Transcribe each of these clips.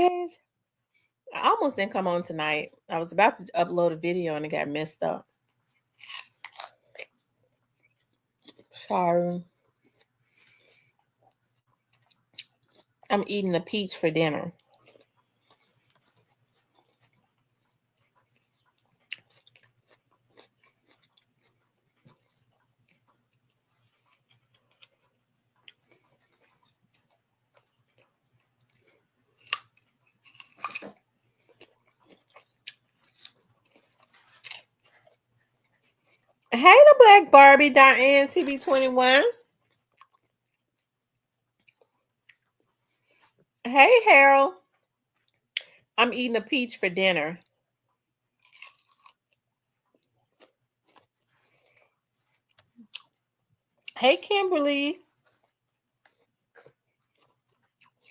guys. I almost didn't come on tonight. I was about to upload a video and it got messed up. Sorry. I'm eating a peach for dinner. Hey, the Black Barbie, Diane, TB21. Hey, Harold. I'm eating a peach for dinner. Hey, Kimberly.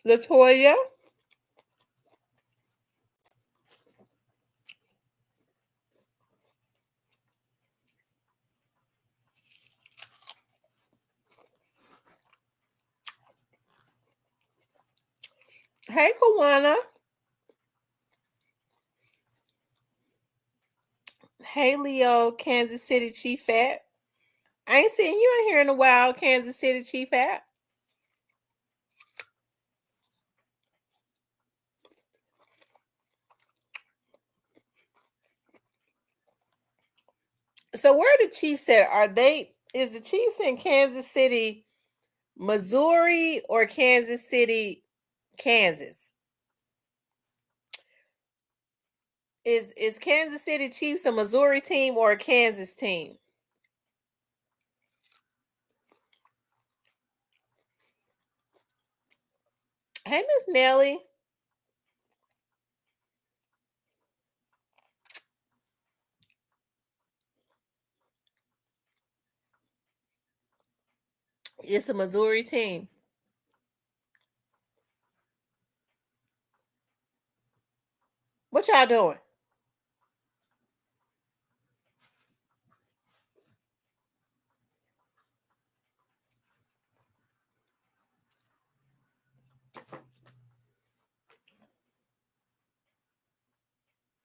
Latoya. Hey, Kawana. Hey, Leo, Kansas City Chiefette. I ain't seen you in here in a while, Kansas City Chiefette. So where are the Chiefs at? Is the Chiefs in Kansas City, Missouri, or Kansas City, Kansas? Is Kansas City Chiefs a Missouri team or a Kansas team? Hey, Miss Nelly. It's a Missouri team. What y'all doing?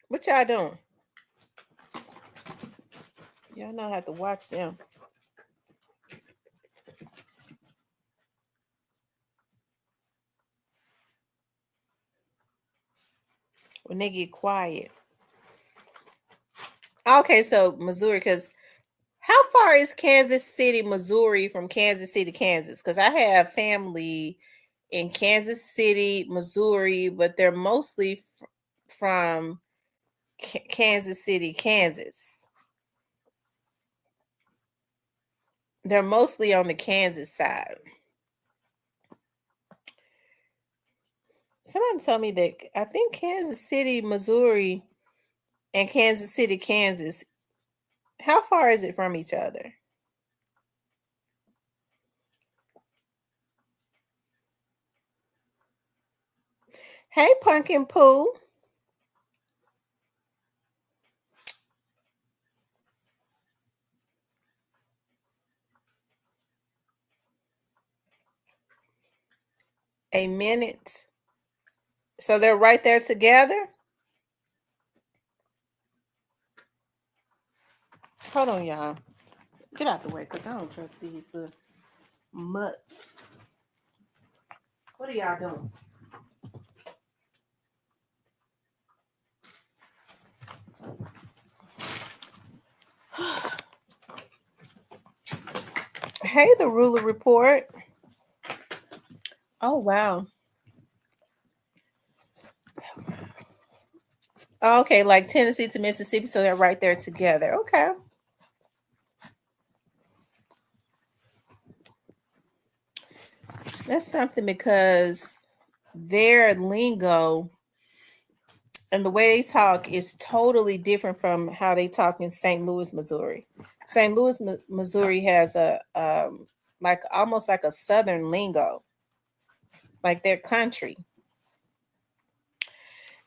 What y'all doing? Y'all know how to watch them. When they get quiet. Okay, so Missouri, because how far is Kansas City, Missouri from Kansas City, Kansas? Because I have family in Kansas City, Missouri, but they're mostly from Kansas City, Kansas. They're mostly on the Kansas side. Somebody told me that I think Kansas City, Missouri, and Kansas City, Kansas, how far is it from each other? Hey, Pumpkin Pooh. A minute. So they're right there together? Hold on, y'all. Get out the way, because I don't trust these little mutts. What are y'all doing? Hey, the ruler report. Oh, wow. Okay, like Tennessee to Mississippi, so they're right there together. Okay. That's something, because their lingo and the way they talk is totally different from how they talk in St. Louis, Missouri. St. Louis, Missouri has a like almost like a southern lingo, like their country.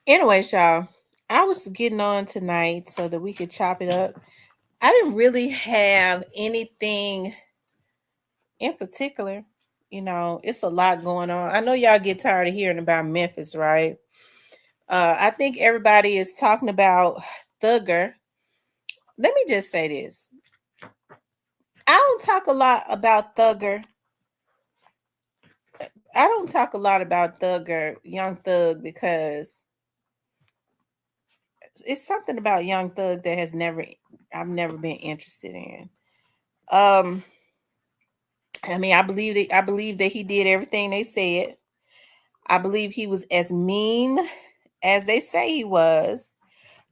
Anyways, y'all, I was getting on tonight so that we could chop it up. I didn't really have anything in particular. It's a lot going on. I know y'all get tired of hearing about Memphis, right? I think everybody is talking about Thugger. Let me just say this. I don't talk a lot about Thugger. I don't talk a lot about Thugger, Young Thug, because it's something about Young Thug that I've never been interested in. Um, I believe that he did everything they said. I believe he was as mean as they say he was.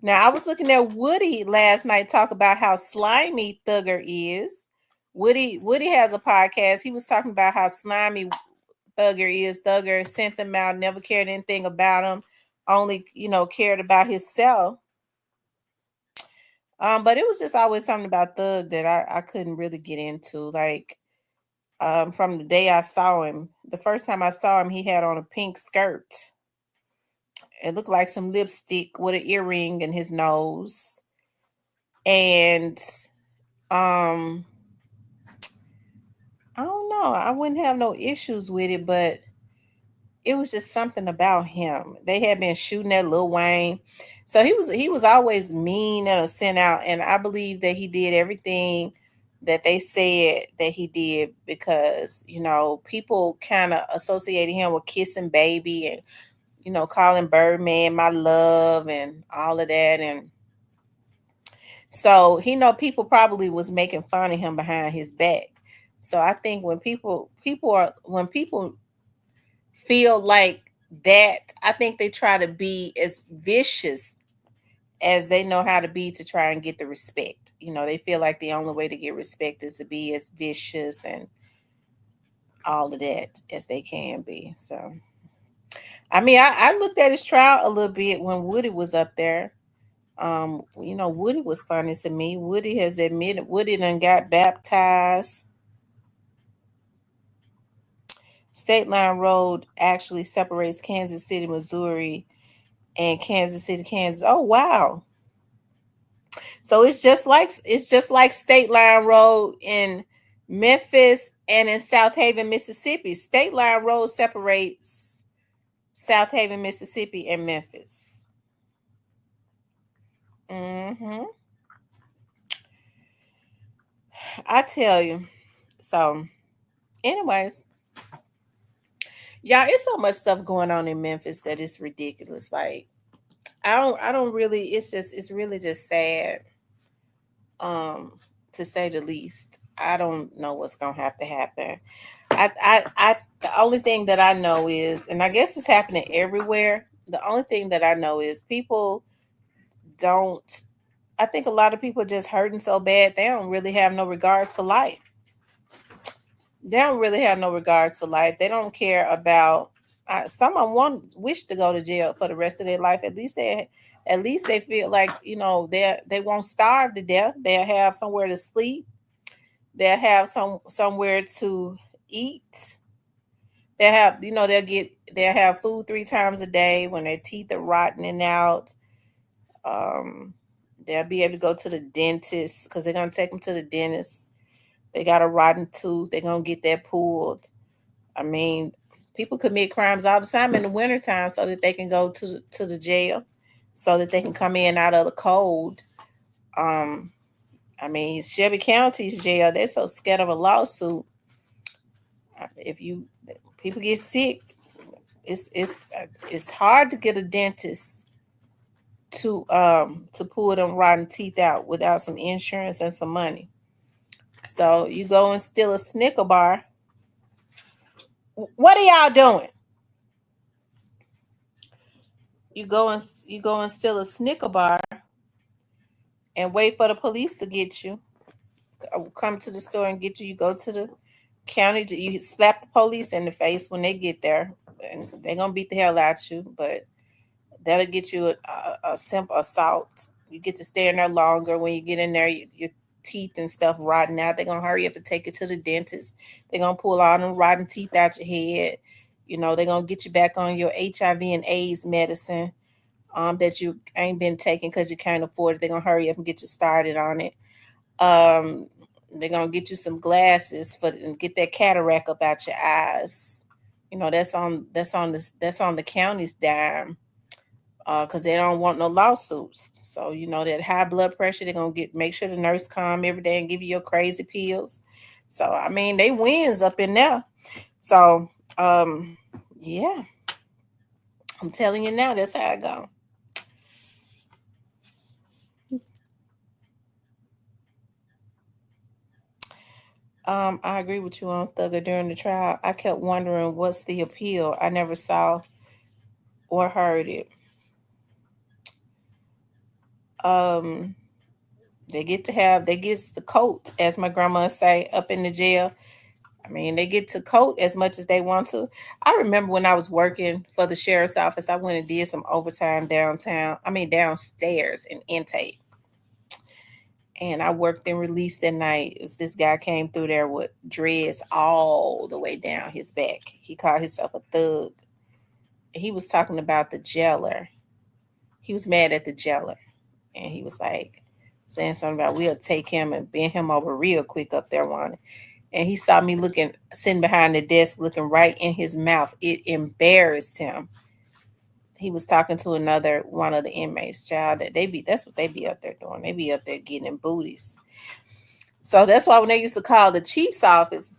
Now I was looking at Woody last night talk about how slimy Thugger is. Woody has a podcast. He was talking about how slimy Thugger is. Thugger sent them out, never cared anything about him, only cared about himself. But it was just always something about Thug that I couldn't really get into. Like from the day I saw him, the first time I saw him, he had on a pink skirt. It looked like some lipstick with an earring in his nose. And um I don't know. I wouldn't have no issues with it, but it was just something about him. They had been shooting at Lil Wayne. So he was always mean and a sent out. And I believe that he did everything that they said that he did because, people kind of associated him with kissing baby and, calling Birdman my love and all of that. And so people probably was making fun of him behind his back. So I think when people feel like that, I think they try to be as vicious as they know how to be to try and get the respect. They feel like the only way to get respect is to be as vicious and all of that as they can be. So, I mean, I looked at his trial a little bit when Woody was up there. Woody was funny to me. Woody has admitted Woody done got baptized. State Line Road actually separates Kansas City, Missouri and Kansas City, Kansas. Oh wow. So it's just like State Line Road in Memphis and in South Haven, Mississippi. State Line Road separates South Haven, Mississippi and Memphis. Hmm. I tell you. So, anyways, y'all, it's so much stuff going on in Memphis that it's ridiculous. Like, I don't really. It's really just sad. Um, to say the least. I don't know what's gonna have to happen. The only thing that I know is, and I guess it's happening everywhere. The only thing that I know is people don't. I think a lot of people are just hurting so bad they don't really have no regards for life. They don't really have no regards for life. They don't care about. Some of them wish to go to jail for the rest of their life. At least they feel like they won't starve to death. They'll have somewhere to sleep. They'll have somewhere to eat. They'll have food 3 times a day when their teeth are rotting out. Um, they'll be able to go to the dentist because they're gonna take them to the dentist. They got a rotten tooth, they're gonna get that pulled. I mean, people commit crimes all the time in the wintertime so that they can go to the jail, so that they can come in out of the cold. Um, I mean, Shelby County's jail, they're so scared of a lawsuit. If you people get sick, it's hard to get a dentist to pull them rotten teeth out without some insurance and some money. So you go and steal a Snicker bar. What are y'all doing? You go and steal a Snicker bar and wait for the police to get you. Come to the store and get you. You go to the county. You slap the police in the face when they get there, and they're gonna beat the hell out you. But that'll get you a simple assault. You get to stay in there longer. When you get in there, your teeth and stuff rotting out. They're gonna hurry up and take you to the dentist. They're gonna pull all them rotten teeth out your head. They're gonna get you back on your HIV and AIDS medicine that you ain't been taking because you can't afford it. They're gonna hurry up and get you started on it. Um, They're gonna get you some glasses for and get that cataract up out your eyes. You know, that's on the county's dime, because they don't want no lawsuits. So you know that high blood pressure, they're gonna get make sure the nurse come every day and give you your crazy pills. So I mean, they wins up in there. So yeah, I'm telling you now, that's how I go. I agree with you on Thugger. During the trial, I kept wondering what's the appeal. I never saw or heard it. Um, they get the coat, as my grandma say, up in the jail. I mean, they get to coat as much as they want to. I remember when I was working for the sheriff's office, I went and did some overtime downtown. I mean, downstairs in intake, and I worked and released that night. It was this guy came through there with dreads all the way down his back. He called himself a thug. He was talking about the jailer. He was mad at the jailer, and he was like saying something about we'll take him and bend him over real quick up there one. And he saw me looking, sitting behind the desk, looking right in his mouth. It embarrassed him. He was talking to another one of the inmates, child. That's what they be up there doing. They be up there getting in booties. So that's why when they used to call the chief's office,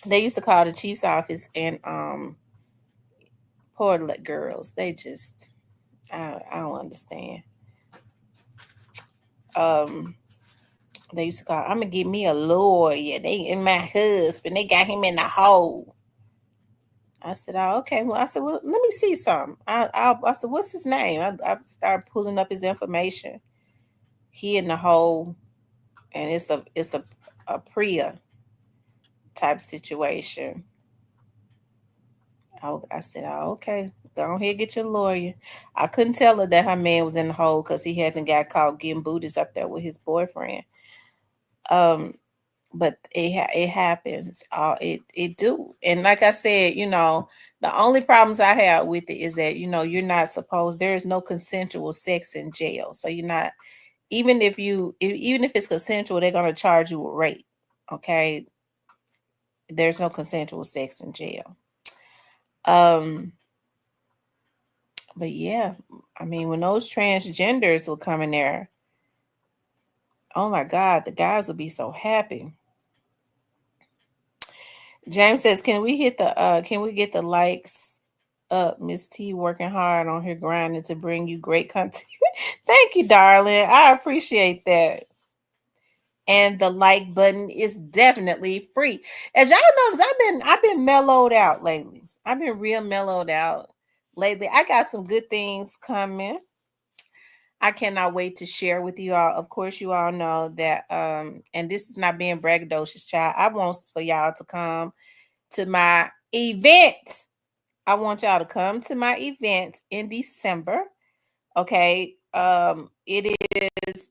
they used to call the chief's office and poor girls. They just I don't understand. Um they used to call, I'm gonna get me a lawyer. They and my husband, they got him in the hole. I said, "Oh, okay." Well, I said, "Well, let me see something." I said, "What's his name?" I started pulling up his information. He in the hole, and it's a Priya type situation. I said, "Oh, okay. Go ahead, get your lawyer." I couldn't tell her that her man was in the hole because he hadn't got caught getting booties up there with his boyfriend. Um, but it happens. It do, and like I said, the only problems I have with it is that you're not supposed. There is no consensual sex in jail, so you're not. Even if it's consensual, they're gonna charge you a rape. Okay, there's no consensual sex in jail. Um, but yeah, I mean, when those transgenders will come in there, oh my God, the guys will be so happy. James says, can we get the likes up? Miss T working hard on her grinding to bring you great content. Thank you, darling. I appreciate that. And the like button is definitely free. As y'all notice, I've been mellowed out lately. I've been real mellowed out lately. I got some good things coming. I cannot wait to share with you all. Of course, you all know that and this is not being braggadocious, child. I want for y'all to come to my event. I want y'all to come to my event in December. Okay. It is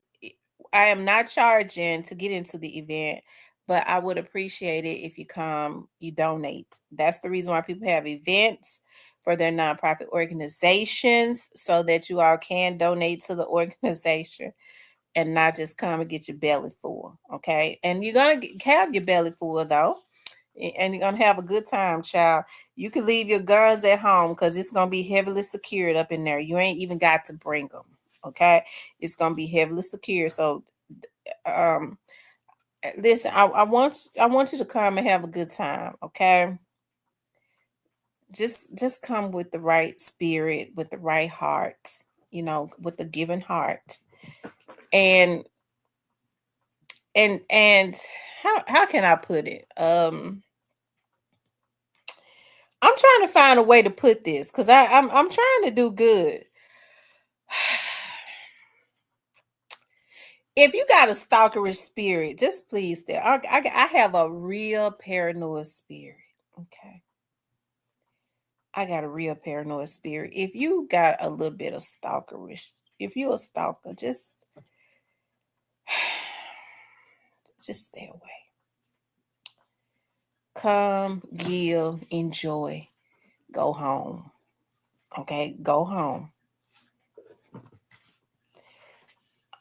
I am not charging to get into the event, but I would appreciate it if you come, you donate. That's the reason why people have events for their nonprofit organizations so that you all can donate to the organization and not just come and get your belly full. Okay. And you're going to have your belly full though. And you're gonna have a good time, child. You can leave your guns at home because it's gonna be heavily secured up in there. You ain't even got to bring them. Okay, it's gonna be heavily secured. So, um, listen, I want you to come and have a good time. Okay, just come with the right spirit, with the right heart. With the giving heart, and and how can I put it? I'm trying to find a way to put this because I'm trying to do good. If you got a stalkerish spirit, just please stay. I have a real paranoid spirit. Okay. I got a real paranoid spirit. If you got a little bit of stalkerish, if you're a stalker, just stay away. Come, give, enjoy, go home. Okay, go home.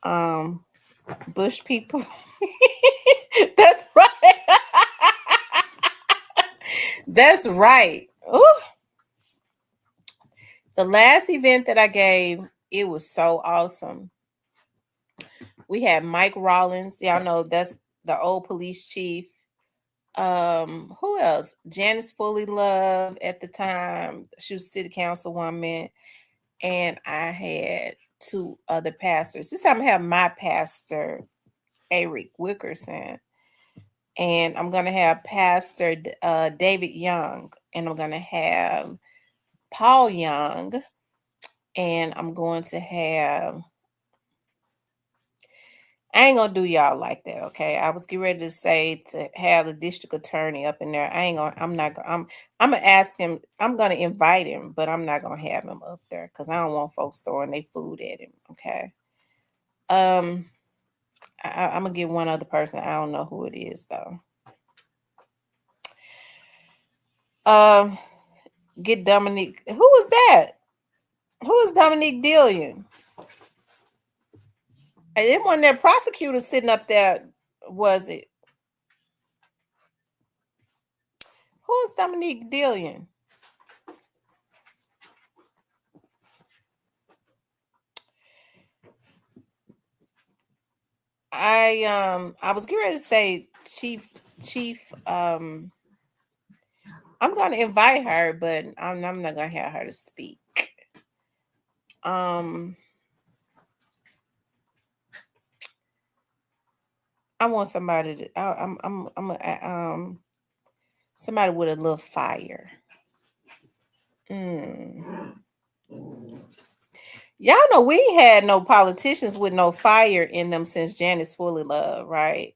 Um, Bush people. That's right. That's right. Ooh. The last event that I gave, it was so awesome. We had Mike Rollins. Y'all know that's the old police chief. Who else? Janice Fully Love at the time. She was city councilwoman. And I had two other pastors. This time I have my pastor, Eric Wickerson. And I'm going to have Pastor David Young. And I'm going to have Paul Young. And I'm going to have... I ain't gonna do y'all like that, okay? I was getting ready to say to have the district attorney up in there. I'm not gonna I'm gonna ask him, I'm gonna invite him, but I'm not gonna have him up there because I don't want folks throwing their food at him, okay? I'm gonna get one other person. I don't know who it is though. Get Dominique. Who was that? Who is Dominique Dillion? And then when that prosecutor sitting up there, was it? Who is Dominique Dillion? I was getting ready to say chief I'm gonna invite her, but I'm not gonna have her to speak. I want somebody to I'm somebody with a little fire. Y'all know we ain't had no politicians with no fire in them since Janice Fully Love, right?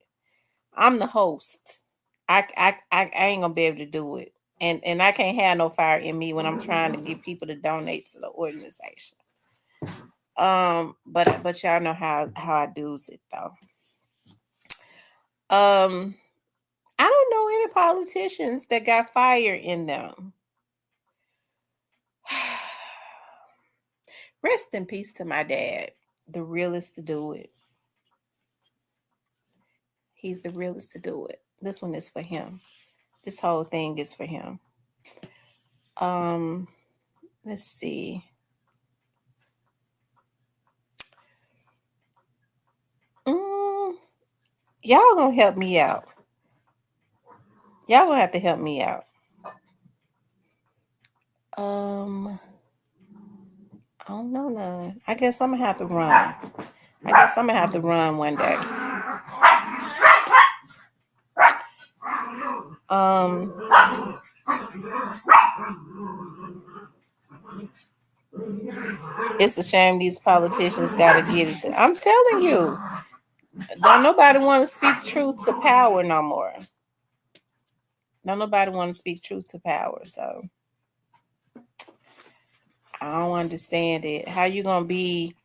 I'm the host. I ain't gonna be able to do it. And I can't have no fire in me when I'm trying to get people to donate to the organization. But y'all know how I do it though. I don't know any politicians that got fire in them. Rest in peace to my dad, the realest to do it. He's the realest to do it. This one is for him. This whole thing is for him. Let's see. Y'all gonna help me out. Y'all gonna have to help me out. I don't know none. I guess I'm gonna have to run. I guess I'm gonna have to run one day. It's a shame these politicians gotta get it. I'm telling you, don't nobody want to speak truth to power no more. Don't nobody want to speak truth to power. So I don't understand it. How you gonna be?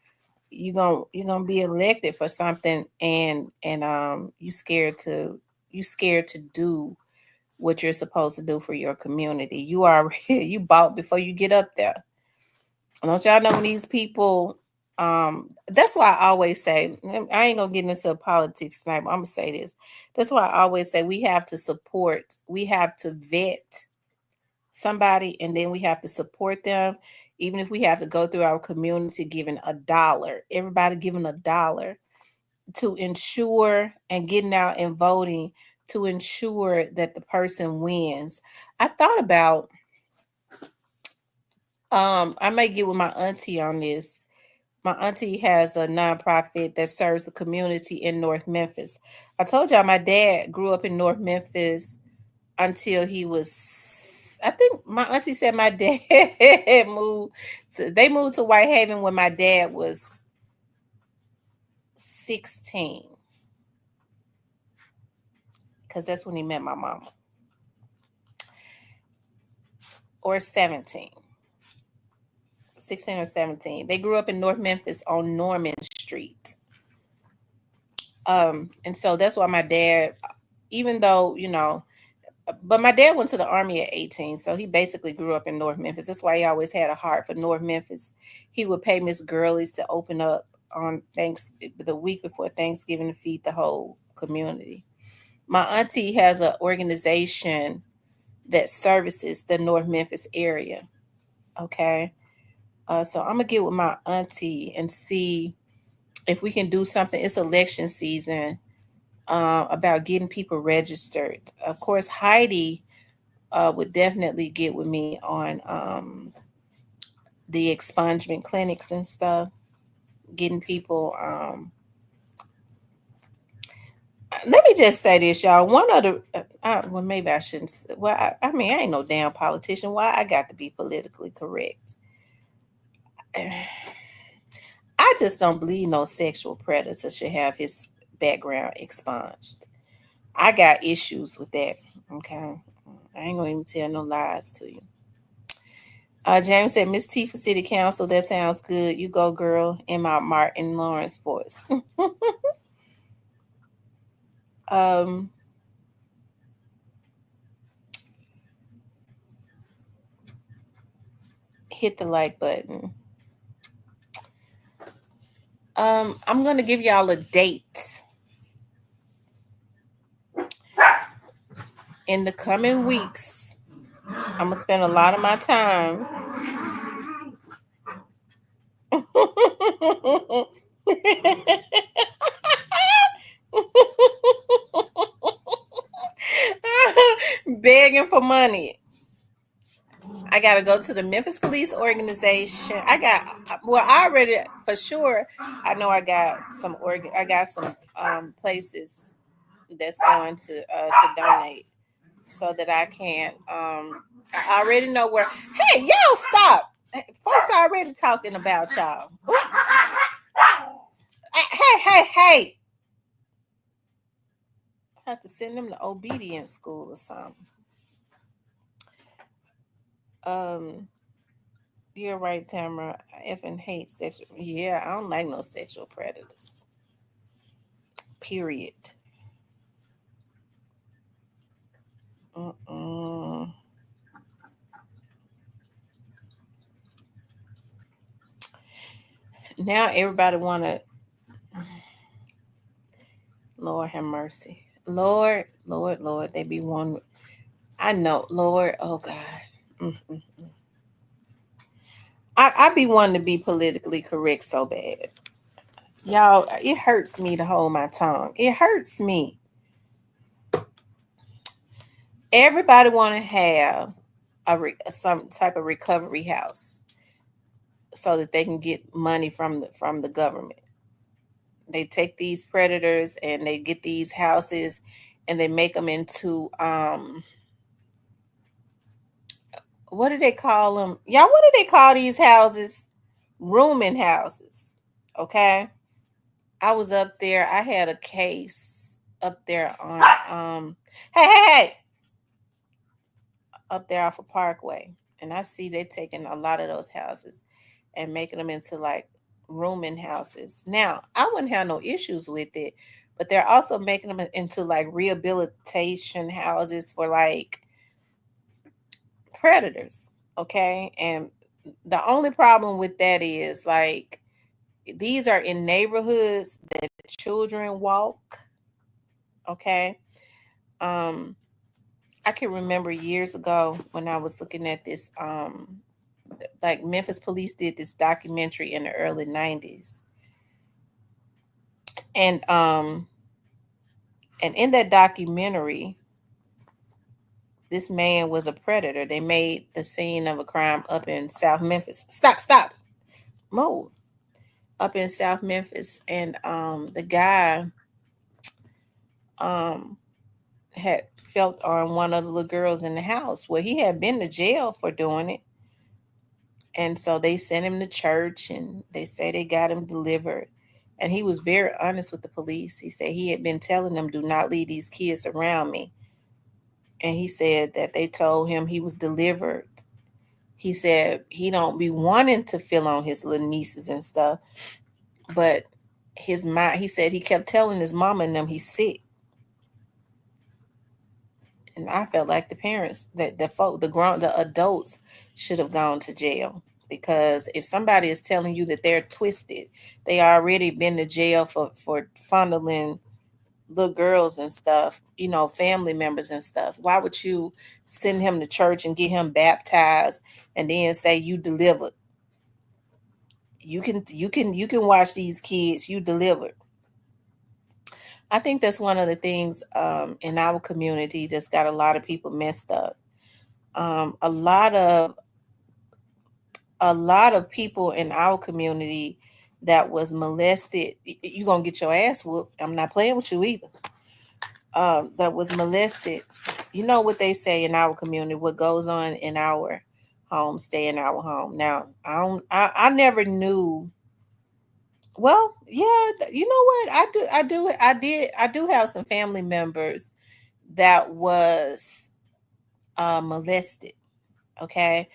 You're gonna be elected for something, and you scared to do what you're supposed to do for your community. You are you bought before you get up there. Don't y'all know when these people? That's why I always say, I ain't gonna get into politics tonight, but I'm gonna say this. That's why I always say we have to support, we have to vet somebody, and then we have to support them, even if we have to go through our community giving $1, everybody giving $1 to ensure, and getting out and voting to ensure that the person wins. I thought about, I may get with my auntie on this. My auntie has a nonprofit that serves the community in North Memphis. I told y'all my dad grew up in North Memphis until he was, I think my auntie said my dad they moved to Whitehaven when my dad was 16. Because that's when he met my mama. Or 17. 16 or 17. They grew up in North Memphis on Norman Street. And so that's why my dad, even though, but my dad went to the army at 18, so he basically grew up in North Memphis. That's why he always had a heart for North Memphis. He would pay Miss Gurley's to open up on the week before Thanksgiving to feed the whole community. My auntie has an organization that services the North Memphis area. Okay. So I'm gonna get with my auntie and see if we can do something. It's election season, about getting people registered. Of course, Heidi would definitely get with me on the expungement clinics and stuff, getting people. Let me just say this, y'all. One of the, well, maybe I shouldn't. Well, I mean, I ain't no damn politician. Why I got to be politically correct? I just don't believe no sexual predator should have his background expunged. I got issues with that. Okay. I ain't gonna even tell no lies to you. James said, Miss T for City Council, that sounds good. You go, girl, in my Martin Lawrence voice. Hit the like button. I'm gonna give y'all a date. In the coming weeks, I'm gonna spend a lot of my time begging for money. I gotta go to the Memphis Police Organization. I already for sure. I know I got some places that's going to donate so that I can. I already know where. Hey, y'all stop! Folks already talking about y'all. Ooh. Hey! I have to send them to obedience school or something. You're right, Tamara. I effing hate sexual. Yeah, I don't like no sexual predators. Period. Now everybody want to. Lord have mercy. Lord, they be one. I know, Lord. Oh God. Mm-mm. I be wanting to be politically correct so bad. Y'all, it hurts me to hold my tongue. It hurts me. Everybody want to have some type of recovery house so that they can get money from the government. They take these predators and they get these houses and they make them into what do they call them? Y'all, what do they call these houses? Rooming houses. Okay. I was up there. I had a case up there on hey. Up there off of Parkway. And I see they taking a lot of those houses and making them into like rooming houses. Now, I wouldn't have no issues with it, but they're also making them into like rehabilitation houses for like predators. Okay. And the only problem with that is like these are in neighborhoods that children walk. Okay. I can remember years ago when I was looking at this like Memphis Police did this documentary in the early 90s. And in that documentary, this man was a predator. They made the scene of a crime up in South Memphis. Stop. Move. Up in South Memphis. And the guy had felt on one of the little girls in the house. Well, he had been to jail for doing it. And so they sent him to church and they say they got him delivered. And he was very honest with the police. He said he had been telling them, do not leave these kids around me. And he said that they told him he was delivered. He said he don't be wanting to feel on his little nieces and stuff. But his mind, he said he kept telling his mama and them he's sick. And I felt like the parents, that the adults should have gone to jail because if somebody is telling you that they're twisted, they already been to jail for fondling little girls and stuff, family members and stuff. Why would you send him to church and get him baptized and then say you delivered? You can watch these kids, you delivered. I think that's one of the things in our community that's got a lot of people messed up. A lot of people in our community that was molested. You gonna get your ass whooped. I'm not playing with you either. That was molested. You know what they say in our community? What goes on in our home, stay in our home. Now, I don't. I never knew. Well, yeah. You know what? I do. I do. I did. I do have some family members that was molested. Okay,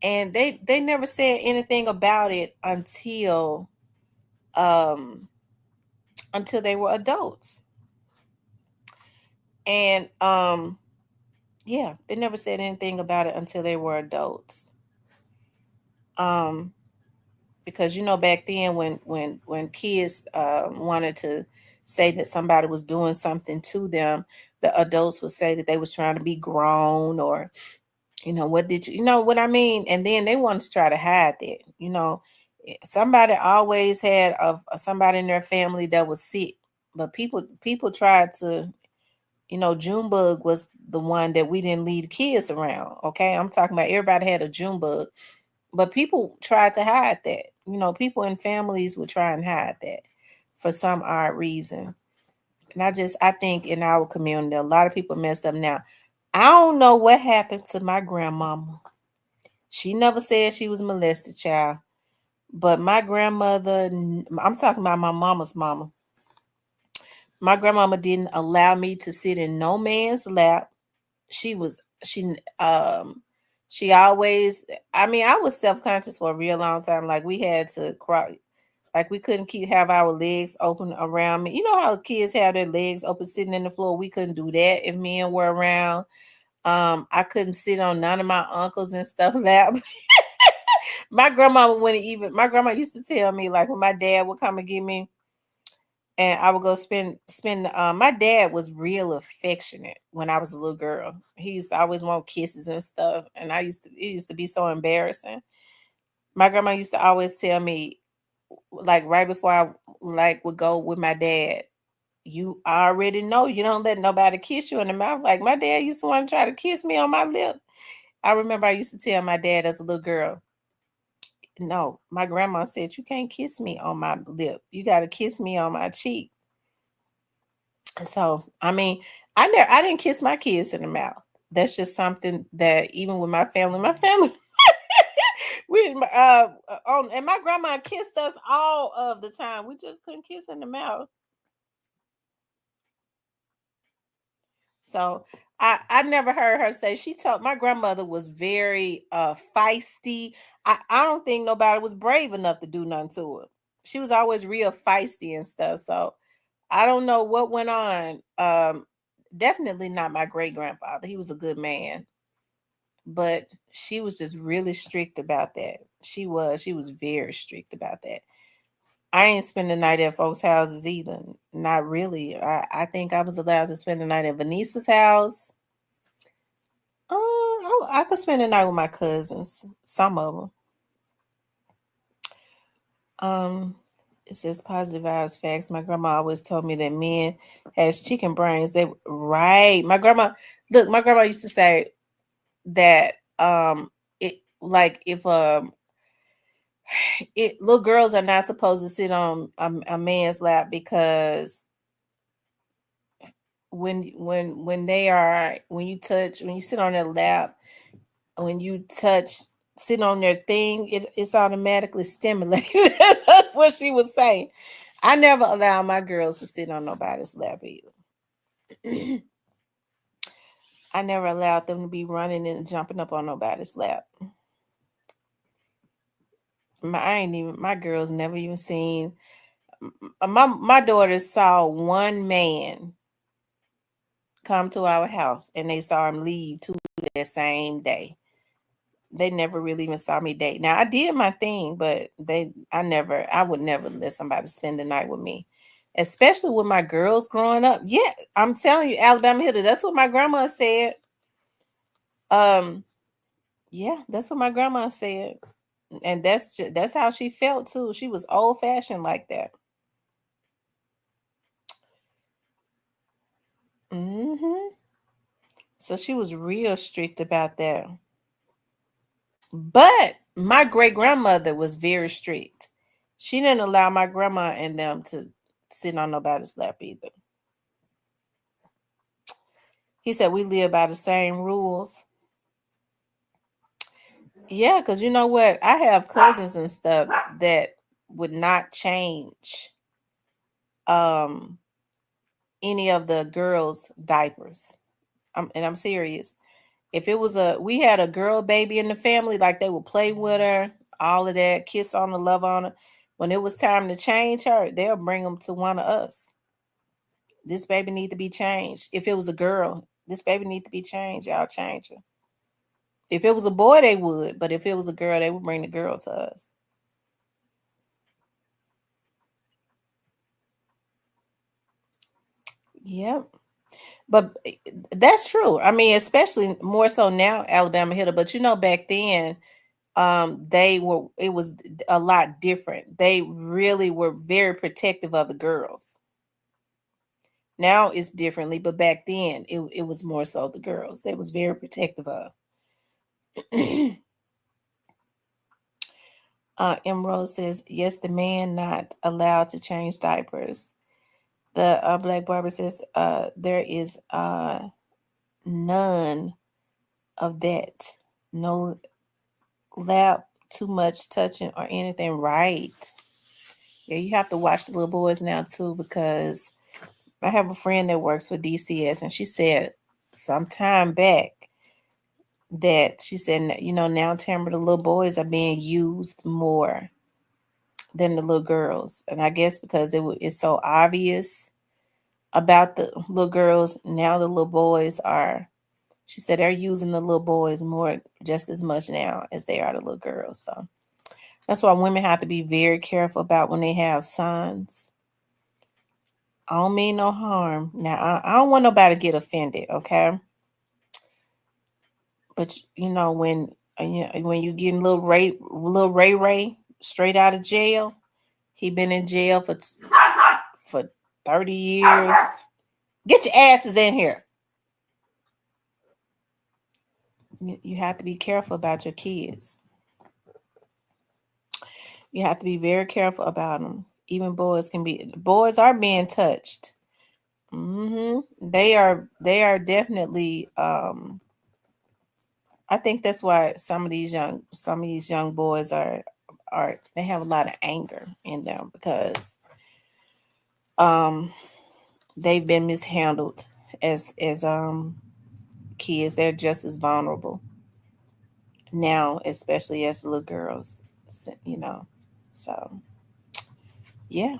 and they never said anything about it um until they were adults. And yeah, they never said anything about it until they were adults. Um because back then when kids wanted to say that somebody was doing something to them, the adults would say that they was trying to be grown, or what did you know what I mean? And then they wanted to try to hide that. Somebody always had somebody in their family that was sick, but people tried to, Junebug was the one that we didn't leave kids around. Okay, I'm talking about everybody had a Junebug, but people tried to hide that. People in families would try and hide that for some odd reason. And I think in our community, a lot of people messed up. Now, I don't know what happened to my grandmama. She never said she was molested, child. But my grandmother, I'm talking about my mama's mama. My grandmama didn't allow me to sit in no man's lap. She was she always, I mean, I was self-conscious for a real long time. Like we had to cry, like we couldn't have our legs open around me. You know how kids have their legs open sitting in the floor? We couldn't do that if men were around. I couldn't sit on none of my uncles and stuff lap. My grandma wouldn't even. My grandma used to tell me, like, when my dad would come and get me, and I would go spend. My dad was real affectionate when I was a little girl. He used to always want kisses and stuff, and it used to be so embarrassing. My grandma used to always tell me, like, right before I would go with my dad, you already know you don't let nobody kiss you in the mouth. Like my dad used to want to try to kiss me on my lip. I remember I used to tell my dad as a little girl, no, my grandma said you can't kiss me on my lip. You got to kiss me on my cheek. So, I mean, I didn't kiss my kids in the mouth. That's just something that even with my family, we on, and my grandma kissed us all of the time. We just couldn't kiss in the mouth. So I never heard her say. She told my grandmother was very feisty. I don't think nobody was brave enough to do nothing to her. She was always real feisty and stuff. So I don't know what went on. Definitely not my great grandfather. He was a good man, but she was just really strict about that. She was very strict about that. I ain't spend the night at folks' houses either. Not really. I think I was allowed to spend the night at Venice's house. I could spend the night with my cousins. Some of them. It says positive vibes facts. My grandma always told me that men has chicken brains. They right. My grandma used to say that it like if little girls are not supposed to sit on a man's lap, because when you sit on their lap, when you sit on their thing, it's automatically stimulated. That's what she was saying. I never allow my girls to sit on nobody's lap either. I never allowed them to be running and jumping up on nobody's lap. My girls never even seen. My daughters saw one man come to our house, and they saw him leave too that same day. they never really even saw me date. Now I did my thing, but I would never let somebody spend the night with me, especially with my girls growing up. Yeah, I'm telling you, Alabama Hitter. That's what my grandma said. Yeah, that's what my grandma said, and that's how she felt too. She was old fashioned like that. Hmm. So she was real strict about that. But my great grandmother was very strict. She didn't allow my grandma and them to sit on nobody's lap either. He said we live by the same rules. Yeah, because you know what? I have cousins and stuff that would not change um any of the girls' diapers. And I'm serious. If it was we had a girl baby in the family, like they would play with her, all of that, kiss on her, love on her. When it was time to change her, they'll bring them to one of us. This baby need to be changed. If it was a girl, this baby need to be changed. Y'all change her. If it was a boy, they would, but if it was a girl, they would bring the girl to us. Yep. But that's true. I mean, especially more so now, Alabama Hitter. But you know, back then, it was a lot different. They really were very protective of the girls. Now it's differently, but back then it was more so the girls. They was very protective of. Emerald says, yes, the man not allowed to change diapers. The Black Barber says, there is none of that. No lap, too much touching or anything. Right. Yeah, you have to watch the little boys now too, because I have a friend that works for DCS, and she said some time back that she said, you know, now Tamara, the little boys are being used more than the little girls, and I guess because it's so obvious about the little girls, now the little boys are. She said they're using the little boys more, just as much now as they are the little girls. So that's why women have to be very careful about when they have sons. I don't mean no harm. Now, I don't want nobody to get offended, okay? But you know when you getting little Ray straight out of jail, he been in jail for 30 years. Get your asses in here. You have to be careful about your kids. You have to be very careful about them. Even boys are being touched. They are definitely I think that's why some of these young boys are they have a lot of anger in them because um they've been mishandled as kids. They're just as vulnerable now, especially as little girls, you know. So yeah,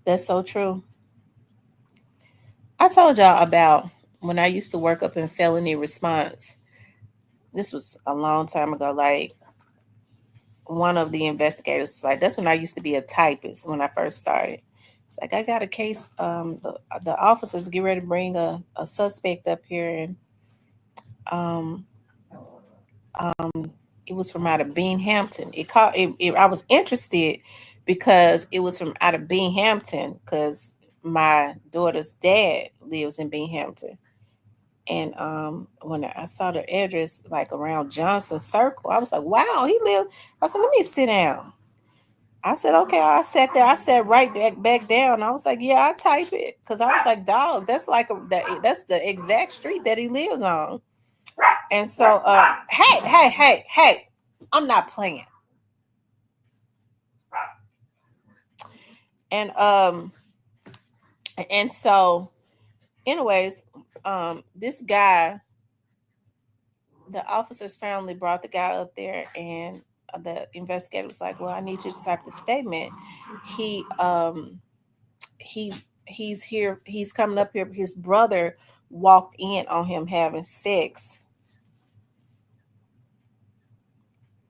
that's so true. I told y'all about when I used to work up in felony response. This was a long time ago. Like one of the investigators was like, that's when I used to be a typist when I first started. It's like I got a case. The officers get ready to bring a suspect up here, and um, it was from out of Binghamton. I was interested because it was from out of Binghamton because my daughter's dad lives in Binghamton. And when I saw the address like around Johnson Circle, I was like, wow, he lived. I said, let me sit down. I said, okay. I sat there. I sat right back down. I was like, yeah, I type it because I was like, dog, that's that's the exact street that he lives on. And so, hey, I'm not playing. And and so, anyways, this guy, the officer's family brought the guy up there, and the investigator was like, well, I need you to type the statement. He he he's here, he's coming up here. His brother walked in on him having sex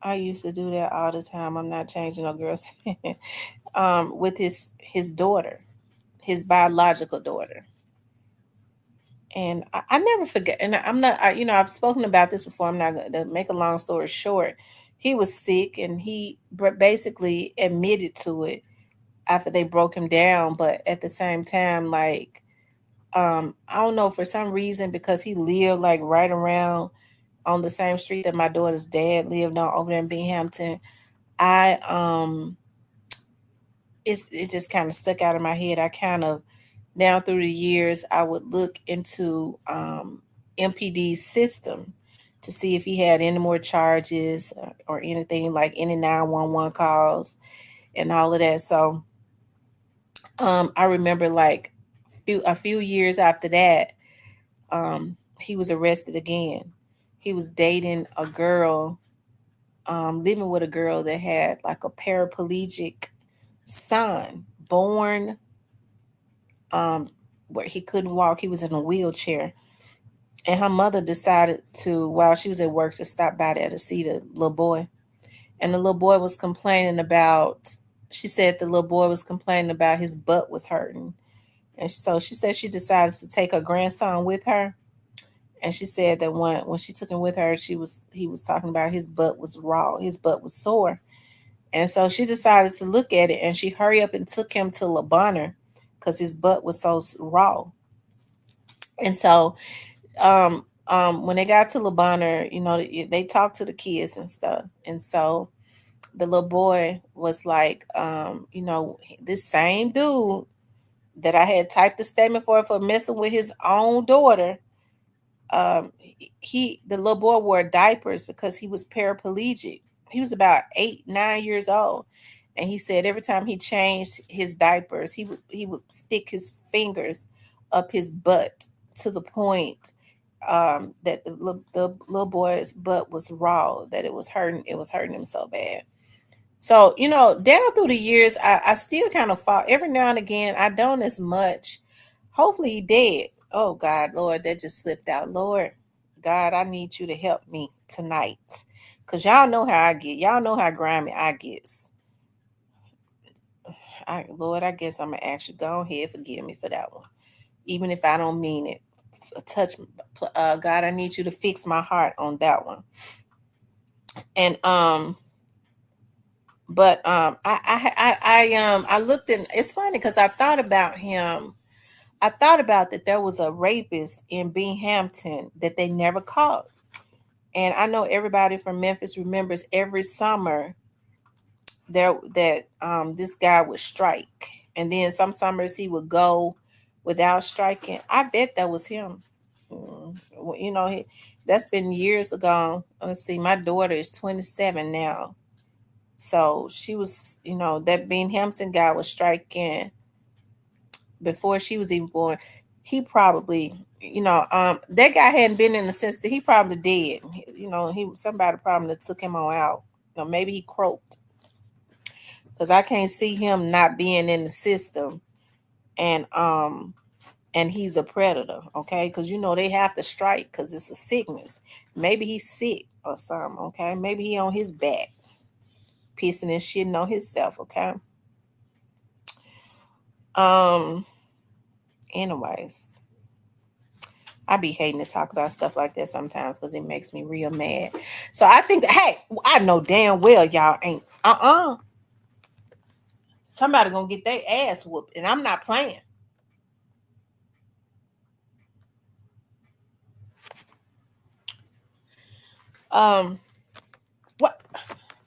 I used to do that all the time. I'm not changing no girls. With his daughter, his biological daughter. And I never forget. And I'm not, I've spoken about this before. I'm not going to make a long story short. He was sick and he basically admitted to it after they broke him down. But at the same time, like, I don't know, for some reason, because he lived like right around on the same street that my daughter's dad lived on over there in Binghamton. I, it just kind of stuck out of my head. I kind of, down through the years, I would look into MPD's system to see if he had any more charges or anything, like any 911 calls and all of that. So I remember like a few years after that, he was arrested again. He was dating a girl, living with a girl that had like a paraplegic son born, um, where he couldn't walk. He was in a wheelchair. And her mother decided to, while she was at work, to stop by there to see the little boy. And the little boy was complaining about, she said the little boy was complaining about his butt was hurting. And so she said she decided to take her grandson with her. And she said that when she took him with her, he was talking about his butt was raw, his butt was sore. And so she decided to look at it, and she hurried up and took him to Le Bonheur because his butt was so raw. And so when they got to Le Bonheur, they talked to the kids and stuff. And so the little boy was like, this same dude that I had typed the statement for messing with his own daughter. The little boy wore diapers because he was paraplegic. He was about 8, 9 years old. And he said every time he changed his diapers, he would stick his fingers up his butt to the point that the little boy's butt was raw, that it was hurting him so bad. So, down through the years, I still kind of fall every now and again. I don't as much. Hopefully he dead. Oh God, Lord, that just slipped out. Lord, God, I need you to help me tonight. Cause y'all know how I get. Y'all know how grimy I get. Lord, I guess I'm gonna ask you, go ahead, forgive me for that one. Even if I don't mean it. Touch, God, I need you to fix my heart on that one. And but I looked in. It's funny because I thought about him. I thought about that there was a rapist in Binghamton that they never caught. And I know everybody from Memphis remembers every summer there that this guy would strike, and then some summers he would go without striking. I bet that was him. Well, that's been years ago. Let's see, my daughter is 27 now. So she was, that Binghamton guy was striking before she was even born. He probably, that guy hadn't been in the system. He probably did. He somebody probably took him on out. Maybe he croaked because I can't see him not being in the system, and he's a predator. Okay, because they have to strike because it's a sickness. Maybe he's sick or something. Okay, maybe he on his back, pissing and shitting on himself. Okay. Um. Anyways, I be hating to talk about stuff like that sometimes because it makes me real mad. So I think that, hey, I know damn well y'all ain't somebody gonna get their ass whooped, and I'm not playing. Um, what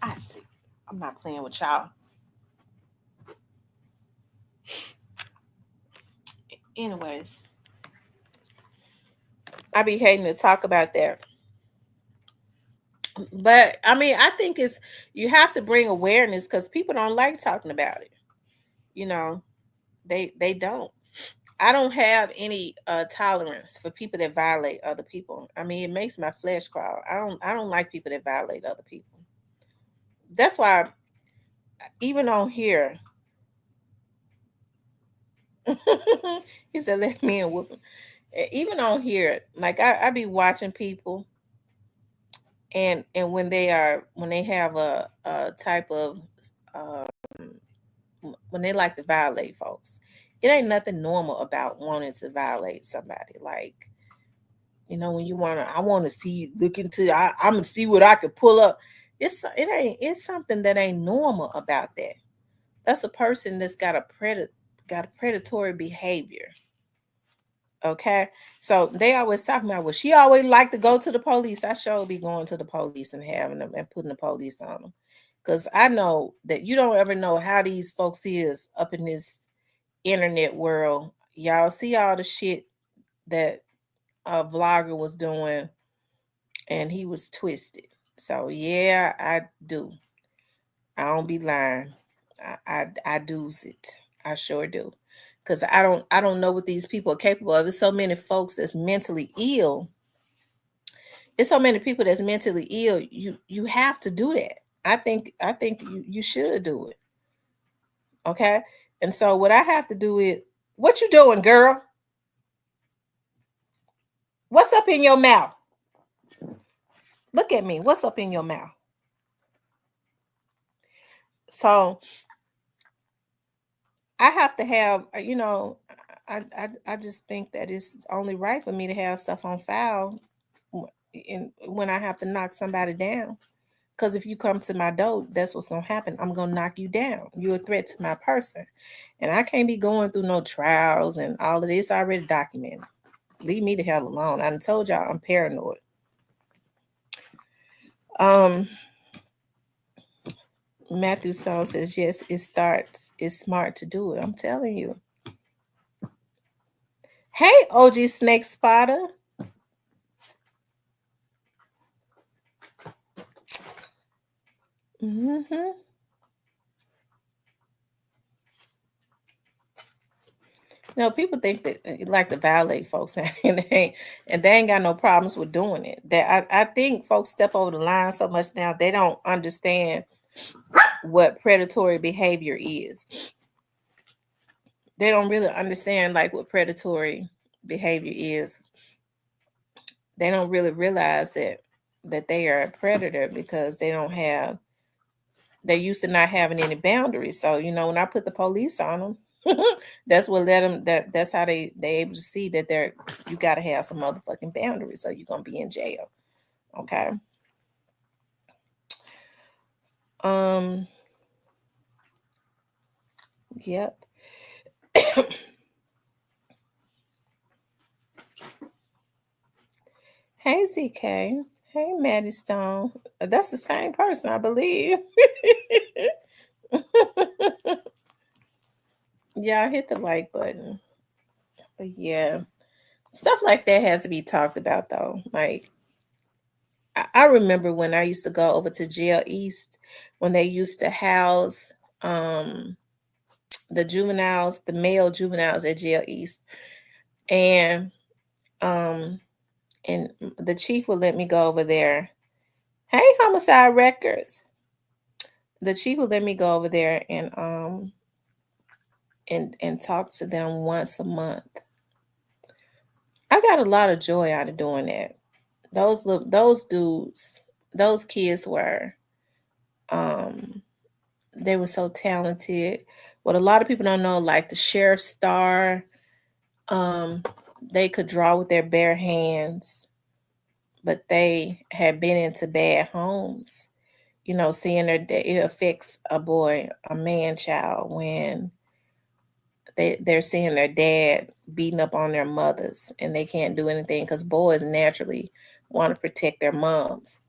I see, I'm not playing with y'all. Anyways, I be hating to talk about that, but I mean, I think it's you have to bring awareness because people don't like talking about it. You know, they don't. I don't have any tolerance for people that violate other people. I mean, it makes my flesh crawl. I don't like people that violate other people. That's why even on here, he said, "Let me and whoop him." Even on here, like I be watching people, and when they have a type of um, when they like to violate folks, it ain't nothing normal about wanting to violate somebody. Like, when I want to see, look into, I'm gonna see what I could pull up. It's something that ain't normal about that. That's a person that's got a predatory behavior. Okay, so they always talking about, well, she always like to go to the police. I sure be going to the police and having them and putting the police on them, because I know that you don't ever know how these folks is up in this internet world. Y'all see all the shit that a vlogger was doing, and he was twisted. So yeah, I do. I don't be lying. I do's it. I sure do. Cause I don't know what these people are capable of. There's so many folks that's mentally ill. It's so many people that's mentally ill. You have to do that. I think you should do it. Okay. And so what I have to do is, what you doing, girl? What's up in your mouth? Look at me. What's up in your mouth? So I have to have, I just think that it's only right for me to have stuff on file when I have to knock somebody down. Because if you come to my door, that's what's gonna happen. I'm gonna knock you down. You're a threat to my person, and I can't be going through no trials and all of this already documented. Leave me the hell alone. I done told y'all I'm paranoid. Matthew Stone says, yes, it's smart to do it. I'm telling you. Hey, OG Snake Spotter. Mm-hmm. People think that you like to violate folks, and they ain't got no problems with doing it. That I think folks step over the line so much now, they don't understand what predatory behavior is. They don't really understand like what predatory behavior is. They don't really realize that they are a predator because they're used to not having any boundaries. So, when I put the police on them, that's what let them, that's how they able to see that you got to have some motherfucking boundaries, so you're gonna be in jail. Okay. Yep. Hey, ZK. Hey, Maddie Stone. That's the same person, I believe. Yeah, hit the like button. But yeah, stuff like that has to be talked about, though. Like, I remember when I used to go over to Jail East, when they used to house the male juveniles at Jail East, and um, and the chief would let me go over there. Hey, Homicide Records. The chief would let me go over there and talk to them once a month. I got a lot of joy out of doing that. Those dudes, those kids were they were so talented. What a lot of people don't know, like the Sheriff Star, they could draw with their bare hands, but they had been into bad homes. Seeing it affects a man child, when they're seeing their dad beating up on their mothers, and they can't do anything because boys naturally want to protect their moms.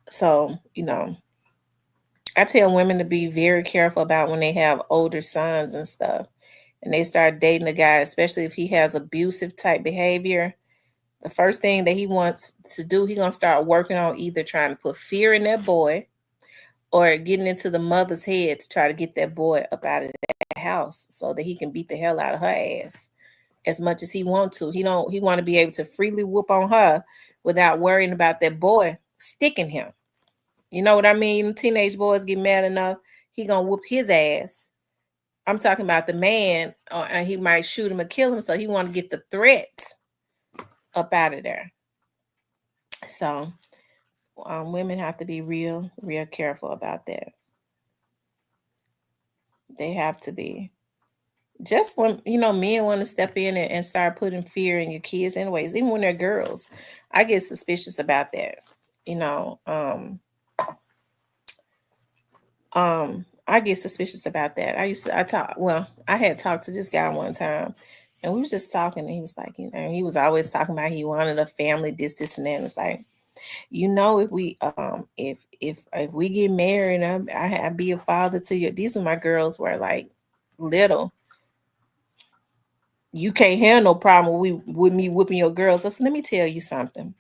So, I tell women to be very careful about when they have older sons and stuff, and they start dating a guy, especially if he has abusive type behavior. The first thing that he wants to do, he's going to start working on either trying to put fear in that boy or getting into the mother's head to try to get that boy up out of that house so that he can beat the hell out of her ass as much as he wants to. He want to be able to freely whoop on her without worrying about that boy sticking him. You know what I mean? Teenage boys get mad enough, he gonna whoop his ass. I'm talking about the man, and he might shoot him or kill him, so he want to get the threat up out of there. So Women have to be real careful about that. They have to be. Just when men want to step in and start putting fear in your kids anyways, even when they're girls, I get suspicious about that. You know, I get suspicious about that. I had talked to this guy one time, and we was just talking, and he was like, he was always talking about he wanted a family, this, and that. And it's like, if we if we get married, and I be a father to you. These were my girls were like little. You can't have no problem with me whipping your girls. So let me tell you something.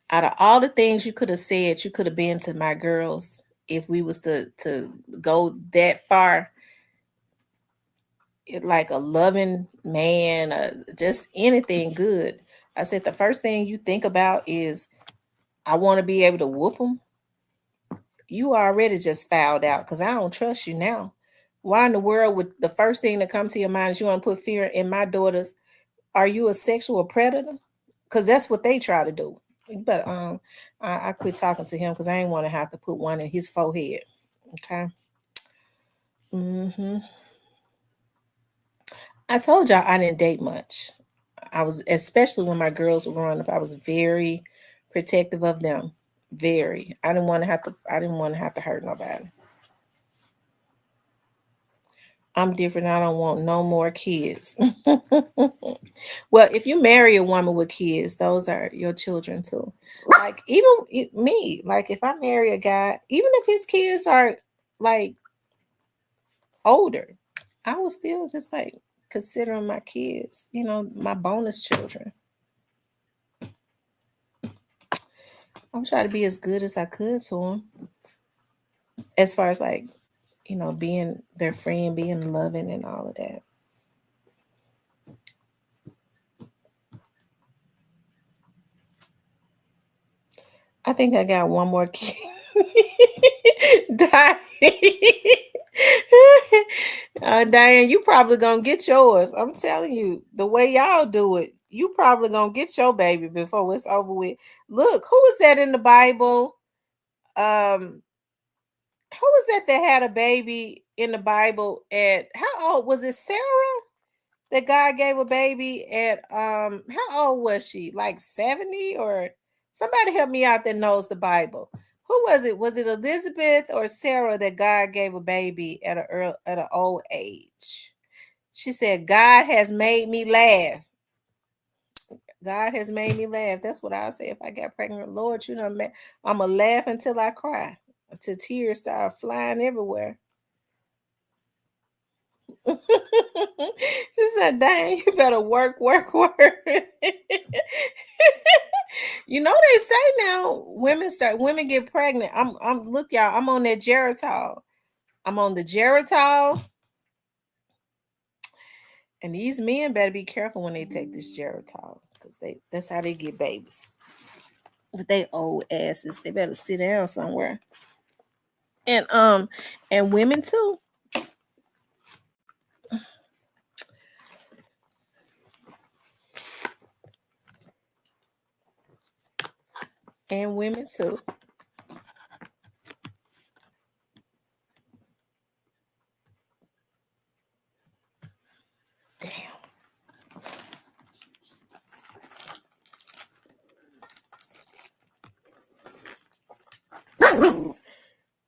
Out of all the things you could have said, you could have been to my girls if we was to go that far. Like a loving man, just anything good. I said the first thing you think about is I want to be able to whoop them. You already just fouled out because I don't trust you now. Why in the world would the first thing that comes to your mind is you want to put fear in my daughters? Are you a sexual predator? Because that's what they try to do. But I quit talking to him because I didn't want to have to put one in his forehead. Okay. hmm I told y'all I didn't date much. I was, especially when my girls were growing up, I was very protective of them. Very. I didn't want to have to. I didn't want to have to hurt nobody. I'm different. I don't want no more kids. Well, if you marry a woman with kids, those are your children too. Like even me, like if I marry a guy, even if his kids are like older, I will still just like consider 'em my kids, my bonus children. I'm trying to be as good as I could to them, as far as like, being their friend, being loving, and all of that. I think I got one more kid. Diane. Diane, you probably gonna get yours. I'm telling you, the way y'all do it, you probably gonna get your baby before it's over with. Look, who was that in the Bible? Um, who was that had a baby in the Bible at how old was it? Sarah? That God gave a baby at how old was she? Like 70 or somebody help me out that knows the Bible. Who was it? Was it Elizabeth or Sarah that God gave a baby at an old age? She said, God has made me laugh. God has made me laugh. That's what I say if I got pregnant. Lord, I'm going to laugh until I cry, until tears start flying everywhere. She said, dang, you better work. They say now women get pregnant. I'm look, y'all, I'm on that Geritol. I'm on the Geritol. And these men better be careful when they take this Geritol. Because that's how they get babies. With they old asses. They better sit down somewhere. And women too. And women too. Damn.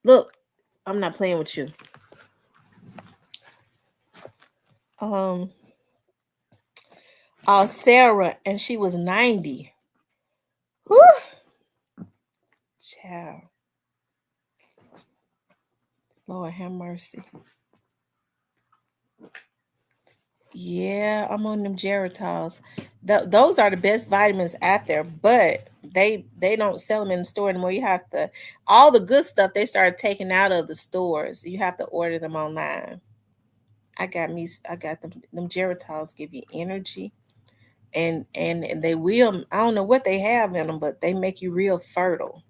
Look, I'm not playing with you. Sarah, and she was 90. Whew. Child. Lord have mercy. Yeah, I'm on them Geratols. Those are the best vitamins out there, but they don't sell them in the store anymore. You have to all the good stuff they started taking out of the stores. You have to order them online. I got them Geratols give you energy, and they will. I don't know what they have in them, but they make you real fertile.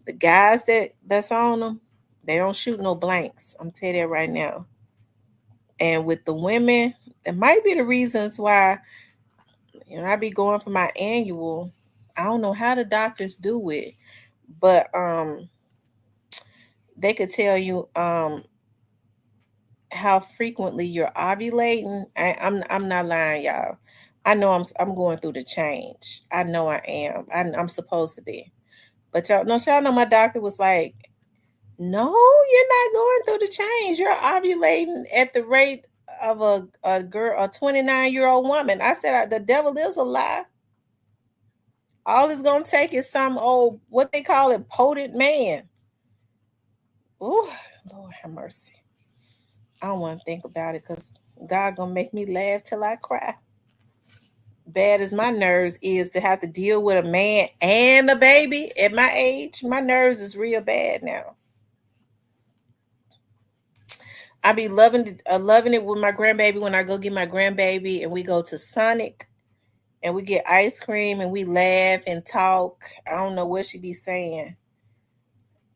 The guys that's on them, they don't shoot no blanks. I'm telling you that right now. And with the women, it might be the reasons why I be going for my annual. I don't know how the doctors do it, but they could tell you how frequently you're ovulating. I'm not lying, y'all. I know I'm going through the change. I know I am. I'm supposed to be. But y'all know my doctor was like, no, you're not going through the change. You're ovulating at the rate of a girl, a 29-year-old woman. I said, the devil is a lie. All it's gonna take is some old, what they call it, potent man. Ooh, Lord have mercy. I don't want to think about it because God gonna make me laugh till I cry. Bad as my nerves is to have to deal with a man and a baby at my age, my nerves is real bad now. I be loving it with my grandbaby when I go get my grandbaby and we go to Sonic and we get ice cream and we laugh and talk. I don't know what she be saying.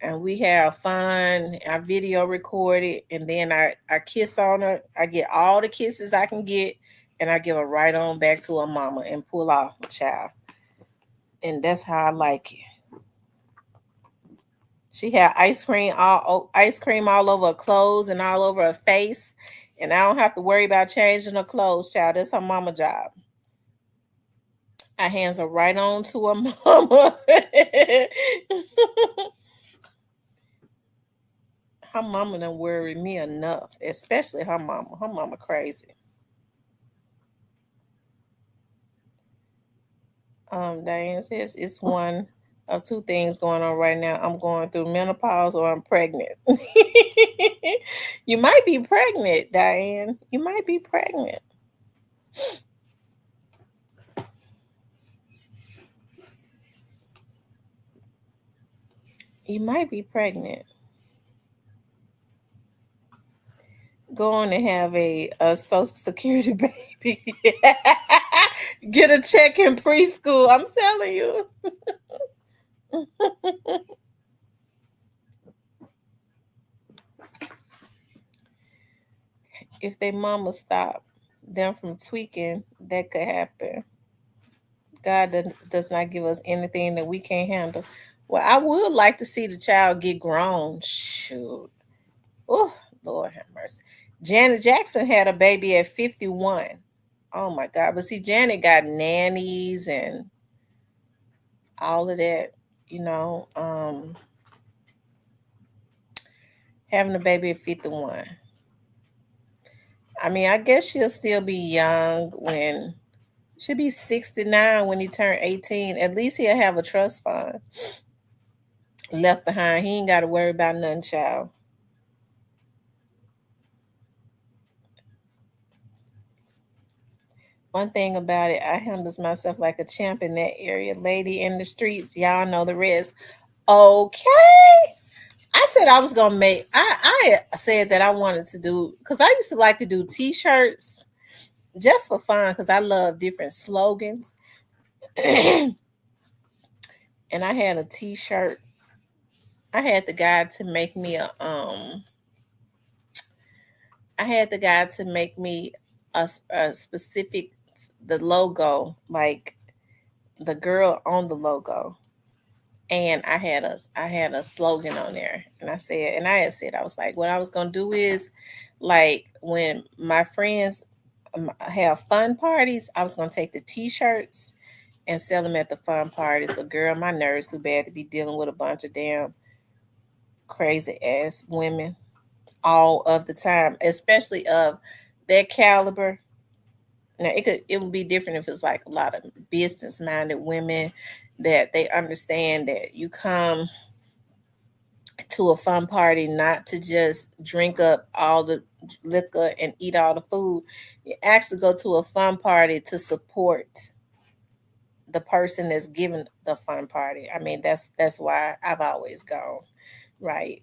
And we have fun. I video record it and then I kiss on her. I get all the kisses I can get and I give her right on back to her mama and pull off the child. And that's how I like it. She had ice cream all over her clothes and all over her face. And I don't have to worry about changing her clothes, child. That's her mama job. I hands her right on to her mama. Her mama done worried me enough, especially her mama. Her mama crazy. Diane says it's one of two things going on right now. I'm going through menopause or I'm pregnant. You might be pregnant, Diane. You might be pregnant. You might be pregnant. Going to have a social security baby. Get a check in preschool. I'm telling you. If they mama stop them from tweaking, that could happen. God does not give us anything that we can't handle. Well, I would like to see the child get grown. Shoot. Oh, Lord have mercy. Janet Jackson had a baby at 51. Oh my God. But see, Janet got nannies and all of that, you know. Having a baby at 51. I mean, I guess she'll still be young when she'll be 69 when he turned 18. At least he'll have a trust fund left behind. He ain't got to worry about nothing, child. One thing about it, I handles myself like a champ in that area. Lady in the streets, y'all know the rest. Okay. I said I was gonna make. I said that I wanted to do because I used to like to do T-shirts just for fun because I love different slogans. And I had a T-shirt. I had the guy to make me a I had the guy to make me a specific the logo, like the girl on the logo. And I had a slogan on there. And I had said I was like, what I was gonna do is like when my friends have fun parties, I was gonna take the t-shirts and sell them at the fun parties. But girl, my nerves too bad to be dealing with a bunch of damn crazy ass women all of the time, especially of that caliber. Now it would be different if it's like a lot of business minded women that they understand that you come to a fun party not to just drink up all the liquor and eat all the food. You actually go to a fun party to support the person that's giving the fun party. I mean, that's why I've always gone, right?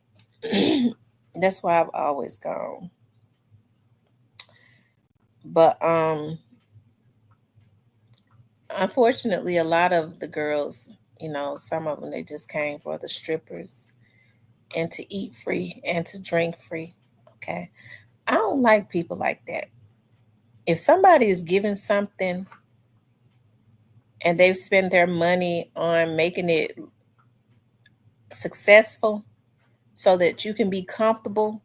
That's why I've always gone. But unfortunately, a lot of the girls, some of them they just came for the strippers and to eat free and to drink free. Okay. I don't like people like that. If somebody is giving something and they've spent their money on making it successful so that you can be comfortable,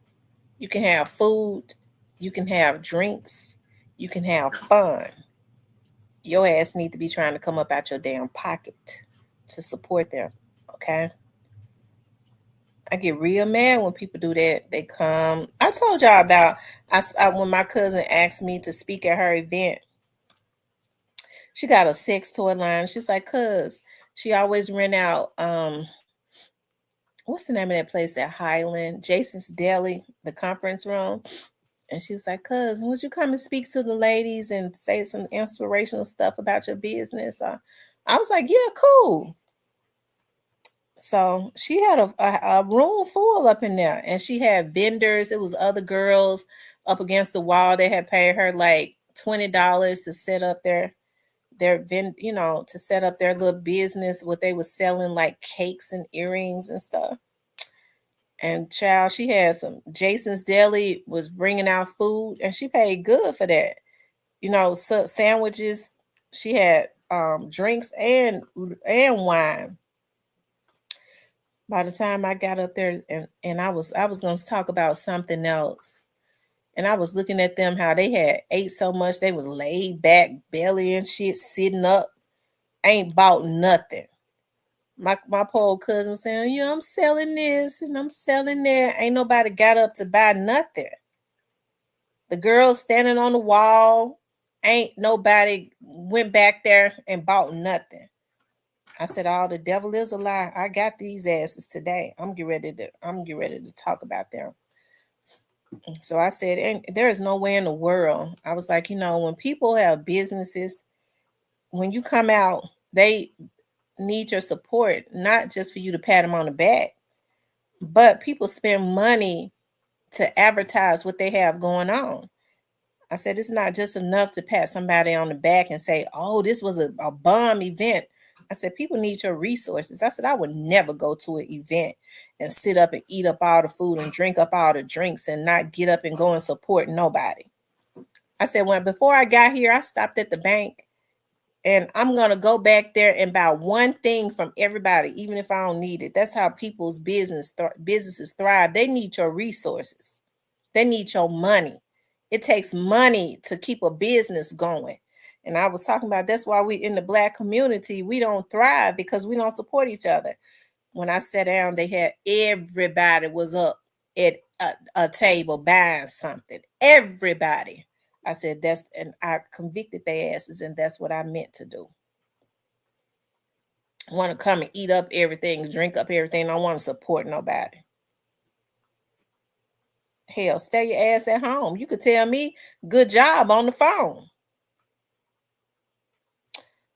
you can have food, you can have drinks, you can have fun. Your ass need to be trying to come up out your damn pocket to support them. Okay. I get real mad when people do that. They come. I told y'all about when my cousin asked me to speak at her event. She got a sex toy line. She's like, "Cuz she always rent out what's the name of that place at Highland? Jason's Deli, the conference room." And she was like, "Cuz, would you come and speak to the ladies and say some inspirational stuff about your business?" I was like, "Yeah, cool." So she had a room full up in there, and she had vendors. It was other girls up against the wall. They had paid her like $20 to set up to set up their little business. What they was selling, like cakes and earrings and stuff. And child, she had some Jason's Deli was bringing out food, and she paid good for that. Sandwiches. She had drinks and wine. By the time I got up there, and I was gonna talk about something else, and I was looking at them how they had ate so much they was laid back, belly and shit, sitting up, ain't bought nothing. My poor cousin was saying, I'm selling this and I'm selling that. Ain't nobody got up to buy nothing. The girl standing on the wall, ain't nobody went back there and bought nothing. I said, "Oh, the devil is a lie. I got these asses today. I'm getting ready to talk about them." So I said, and there is no way in the world. I was like, when people have businesses, when you come out, they need your support, not just for you to pat them on the back, but people spend money to advertise what they have going on. I said, it's not just enough to pat somebody on the back and say, "Oh, this was a bomb event." I said, people need your resources. I said, I would never go to an event and sit up and eat up all the food and drink up all the drinks and not get up and go and support nobody. I said, before I got here, I stopped at the bank, and I'm going to go back there and buy one thing from everybody, even if I don't need it. That's how people's businesses thrive. They need your resources. They need your money. It takes money to keep a business going. And I was talking about that's why we in the Black community, we don't thrive because we don't support each other. When I sat down, they had everybody was up at a table buying something. Everybody. I said and I convicted their asses, and that's what I meant to do. I want to come and eat up everything, drink up everything. I don't want to support nobody. Hell, stay your ass at home. You could tell me good job on the phone.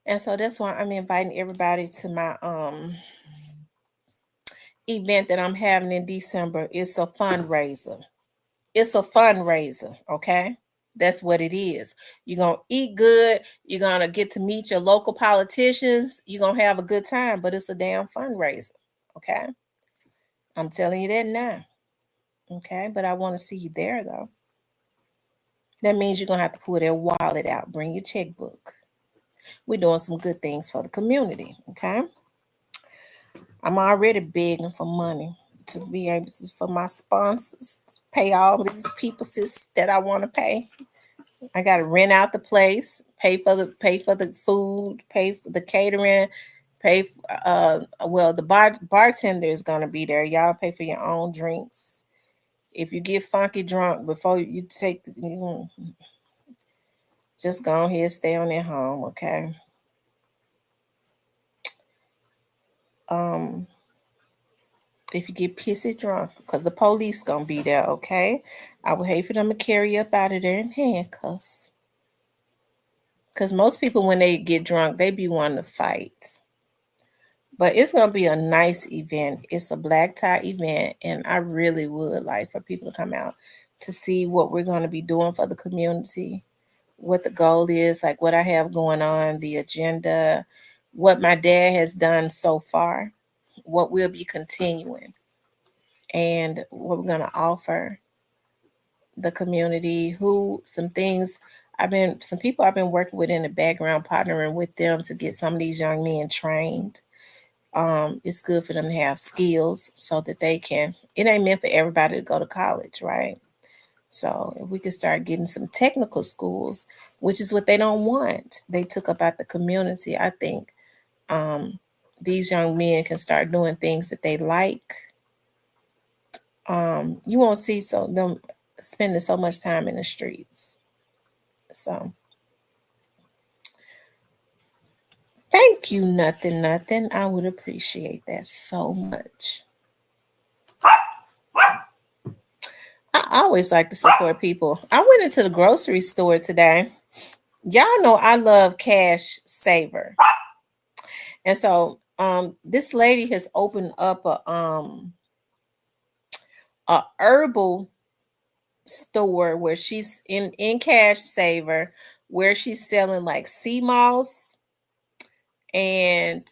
And so that's why I'm inviting everybody to my event that I'm having in December. It's a fundraiser. It's a fundraiser, okay? That's what it is. You're going to eat good. You're going to get to meet your local politicians. You're going to have a good time, but it's a damn fundraiser, okay? I'm telling you that now, okay? But I want to see you there, though. That means you're going to have to pull that wallet out. Bring your checkbook. We're doing some good things for the community, okay? I'm already begging for money to be able to, for my sponsors, to pay all these people that I want to pay. I got to rent out the place, pay for the food, pay for the catering, pay. The bartender is gonna be there. Y'all pay for your own drinks. If you get funky drunk before you take just go ahead, stay on at home, okay? If you get pissy drunk, because the police gonna be there, okay? I would hate for them to carry you up out of there in handcuffs. Because most people, when they get drunk, they be wanting to fight. But it's gonna be a nice event. It's a black tie event, and I really would like for people to come out to see what we're gonna be doing for the community, what the goal is, like what I have going on, the agenda, what my dad has done so far, what we'll be continuing, and what we're going to offer the community, some things some people I've been working with in the background, partnering with them to get some of these young men trained. It's good for them to have skills so that they can. It ain't meant for everybody to go to college, right? So if we could start getting some technical schools, which is what they don't want, they took up out the community. I think these young men can start doing things that they like. You won't see them spending so much time in the streets. So thank you, nothing. I would appreciate that so much. I always like to support people. I went into the grocery store today. Y'all know I love Cash Saver. And so this lady has opened up a herbal store where she's in Cash Saver, where she's selling like sea moss, and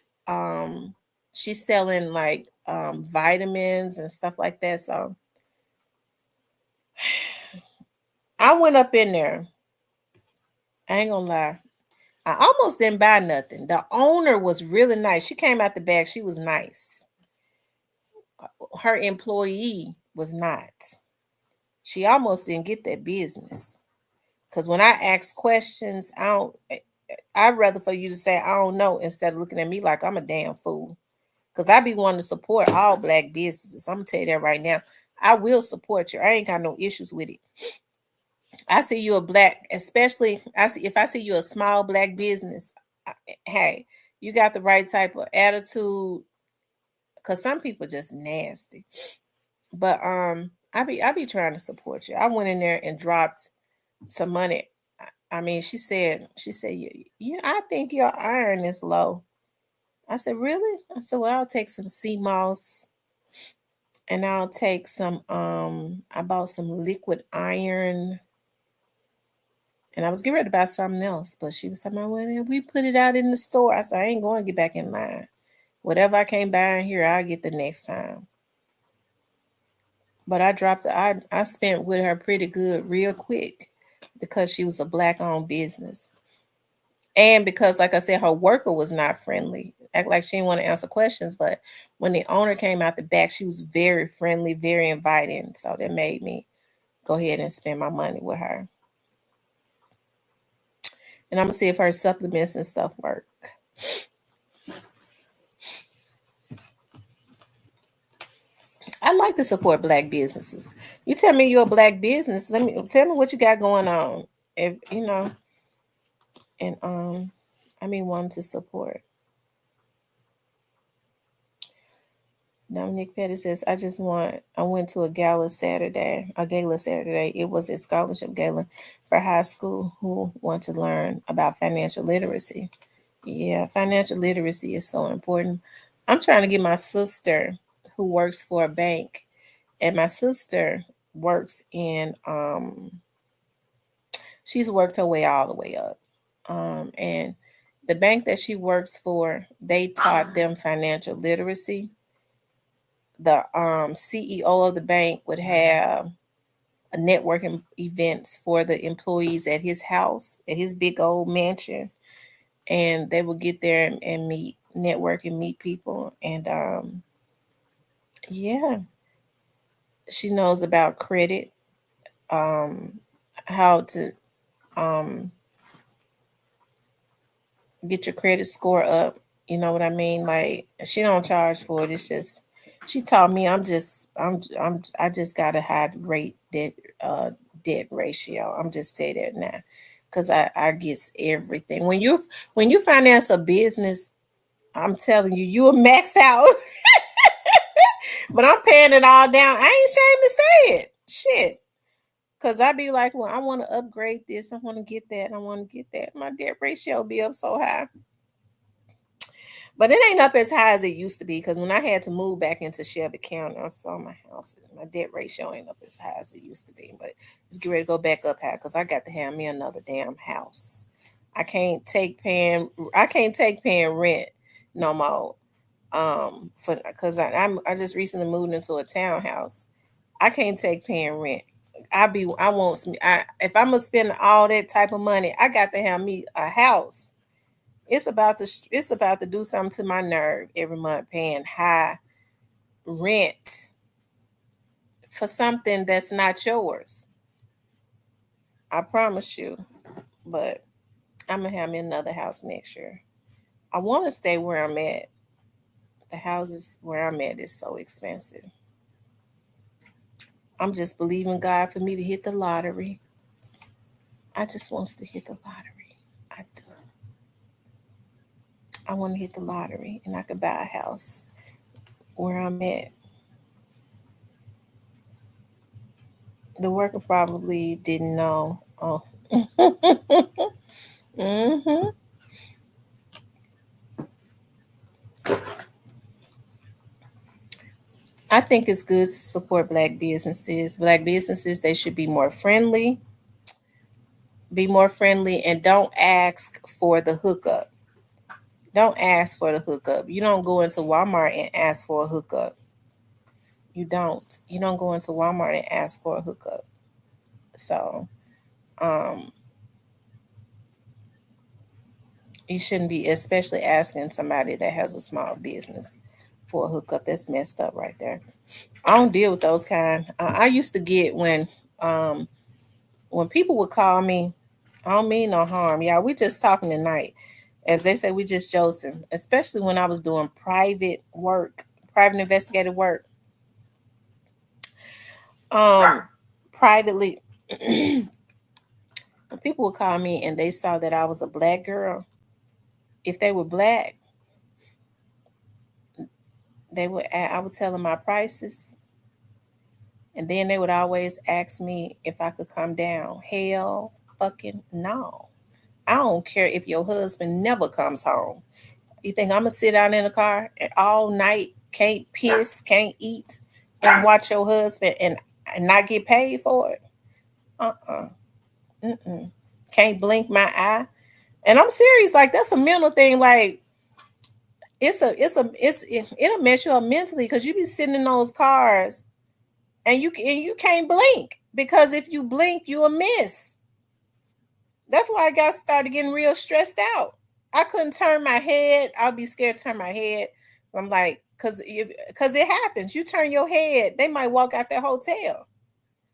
she's selling like vitamins and stuff like that. So I went up in there. I ain't gonna lie. I almost didn't buy nothing. The owner was really nice. She came out the back. She was nice. Her employee was not. She almost didn't get that business. Because when I ask questions, I'd rather for you to say I don't know instead of looking at me like I'm a damn fool. Because I be wanting to support all black businesses. I'm gonna tell you that right now. I will support you. I ain't got no issues with it. I see you a black, especially if I see you a small black business. Hey, you got the right type of attitude. Cause some people just nasty. But I be trying to support you. I went in there and dropped some money. I mean, she said, yeah, I think your iron is low. I said, really? I said, well, I'll take some sea moss, and I'll take some I bought some liquid iron, and I was getting ready to buy something else, but she was talking about, well, we put it out in the store. I said, I ain't going to get back in line. Whatever I can't buy in here, I'll get the next time. But I spent with her pretty good real quick because she was a black owned business. And because, like I said, her worker was not friendly. Act like she didn't want to answer questions, but when the owner came out the back, she was very friendly, very inviting. So that made me go ahead and spend my money with her. And I'm gonna see if her supplements and stuff work. I like to support black businesses. You tell me you're a black business. Let me tell me what you got going on. If you know, and I mean one to support. Dominic Petty says, I went to a gala Saturday. It was a scholarship gala for high school who want to learn about financial literacy. Yeah, financial literacy is so important. I'm trying to get my sister who works for a bank, and my sister works in she's worked her way all the way up. And the bank that she works for, they taught them financial literacy. The CEO of the bank would have a networking events for the employees at his house, at his big old mansion, and they would get there and meet, network and meet people. And yeah, she knows about credit, um, how to um, get your credit score up. You know what I mean? Like she don't charge for it. It's just she taught me. I just got a high rate debt ratio. I'm just saying that now, because I guess everything when you finance a business, I'm telling you, you will max out. But I'm paying it all down. I ain't ashamed to say it. Shit. Cause I be like, well, I want to upgrade this. I want to get that. I want to get that. My debt ratio be up so high. But it ain't up as high as it used to be because when I had to move back into Shelby County, I saw my house. My debt ratio ain't up as high as it used to be, but it's getting ready to go back up high because I got to have me another damn house. I can't take paying. I can't take paying rent no more. For because I just recently moved into a townhouse. I can't take paying rent. I want some. If I'm gonna spend all that type of money, I got to have me a house. It's about to do something to my nerve every month, paying high rent for something that's not yours. I promise you. But I'm gonna have me another house next year. I want to stay where I'm at. The houses where I'm at is so expensive. I'm just believing God for me to hit the lottery. I just wants to hit the lottery. I do. I want to hit the lottery and I could buy a house where I'm at. The worker probably didn't know. Oh. hmm I think it's good to support black businesses. Black businesses, they should be more friendly, and don't ask for the hookup. Don't ask for the hookup. You don't go into Walmart and ask for a hookup. You don't. You don't go into Walmart and ask for a hookup. So, um, you shouldn't be, especially asking somebody that has a small business for a hookup. That's messed up right there. I don't deal with those kind. I used to get um, when people would call me. I don't mean no harm, y'all. We just talking tonight, as they say. We just joking. Especially when I was doing private work, private investigative work. Um, privately, people would call me and they saw that I was a black girl. If they were black, I would tell them my prices, and then they would always ask me if I could come down. Hell, fucking no. I don't care if your husband never comes home. You think I'm gonna sit out in the car and all night, can't piss, can't eat, and watch your husband and not get paid for it? Uh-uh. Mm-mm. Can't blink my eye. And I'm serious, like that's a mental thing. Like it'll mess you up mentally because you be sitting in those cars and you can't blink, because if you blink, you'll miss. That's why I got started getting real stressed out. I couldn't turn my head. I'll be scared to turn my head. I'm like, because it happens. You turn your head, they might walk out that hotel.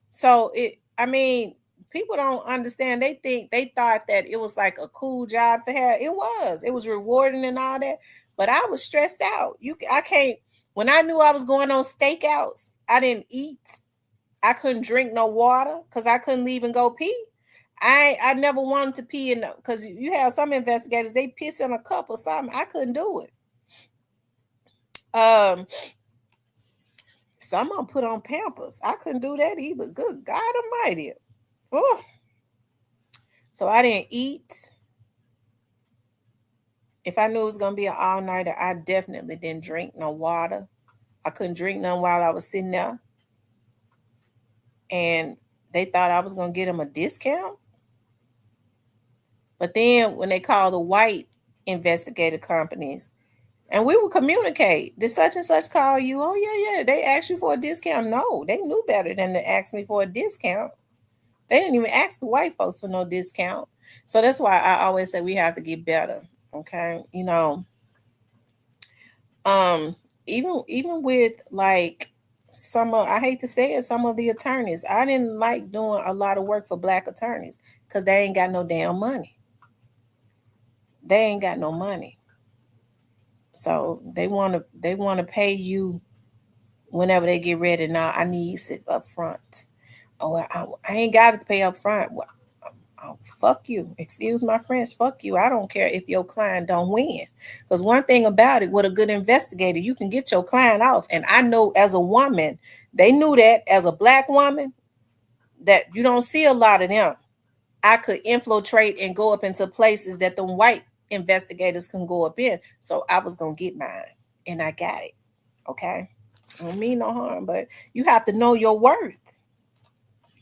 So I mean, people don't understand. They thought that it was like a cool job to have. It was rewarding and all that, but I was stressed out. I can't. When I knew I was going on stakeouts, I didn't eat. I couldn't drink no water because I couldn't leave and go pee. I never wanted to pee in, because you have some investigators, they piss in a cup or something. I couldn't do it. Um, some of them put on Pampers. I couldn't do that either. Good God Almighty! Oh, so I didn't eat. If I knew it was gonna be an all nighter, I definitely didn't drink no water. I couldn't drink none while I was sitting there, and they thought I was gonna get them a discount. But then when they called the white investigator companies, and we would communicate, did such and such call you? Oh yeah, yeah. They asked you for a discount. No, they knew better than to ask me for a discount. They didn't even ask the white folks for no discount. So that's why I always say we have to get better. Okay. Um, even with like I hate to say it, some of the attorneys, I didn't like doing a lot of work for black attorneys because they ain't got no damn money. They ain't got no money. So they wanna pay you whenever they get ready. Now I need it up front. Oh, I ain't got to pay up front. Well, oh, fuck you. Excuse my French. Fuck you. I don't care if your client don't win. Because one thing about it, with a good investigator, you can get your client off. And I know as a woman, they knew that as a black woman, that you don't see a lot of them. I could infiltrate and go up into places that the white investigators can go up in. So I was going to get mine. And I got it. Okay. I don't mean no harm, but you have to know your worth.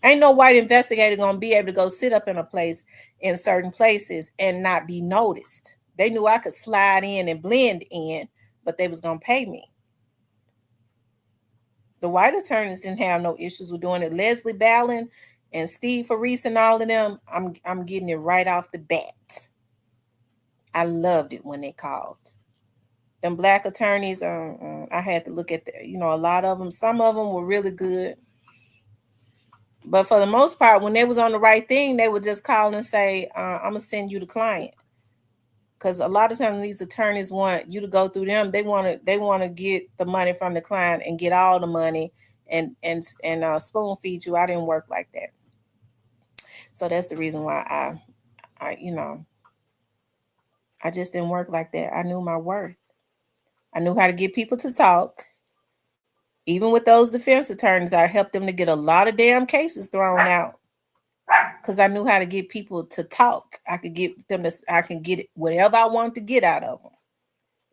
Ain't no white investigator gonna be able to go sit up in a place in certain places and not be noticed. They knew I could slide in and blend in, but they was gonna pay me. The white attorneys didn't have no issues with doing it. Leslie Ballin and Steve Faris and all of them, I'm getting it right off the bat. I loved it when they called. Them black attorneys, I had to look at a lot of them. Some of them were really good, but for the most part, when they was on the right thing, they would just call and say, "I'm gonna send you the client." Because a lot of times these attorneys want you to go through them. They want to get the money from the client and get all the money and spoon feed you. I didn't work like that, so that's the reason why I just didn't work like that. I knew my worth. I knew how to get people to talk. Even with those defense attorneys, I helped them to get a lot of damn cases thrown out because I knew how to get people to talk. I could get them to, I can get whatever I wanted to get out of them.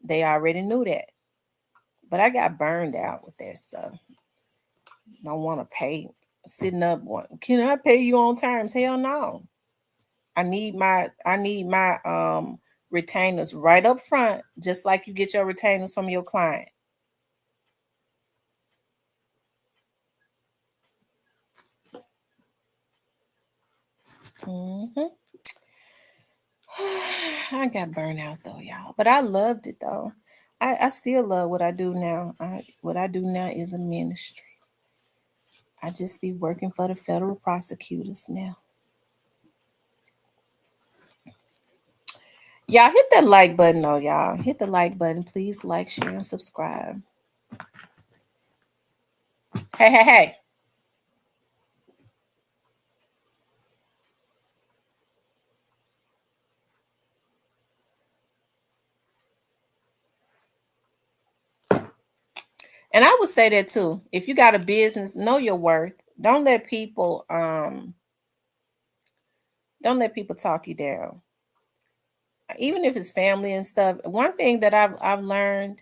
They already knew that. But I got burned out with that stuff. Don't want to pay. Sitting up, can I pay you on terms? Hell no. I need my retainers right up front, just like you get your retainers from your client. Mm-hmm. I got burnt out though, y'all. But I loved it though. I still love what I do now. What I do now is a ministry. I just be working for the federal prosecutors now. Y'all hit that like button though, y'all. Hit the like button. Please like, share, and subscribe. Hey, hey, hey. And I would say that too. If you got a business, know your worth. Don't let people talk you down. Even if it's family and stuff. One thing that I've learned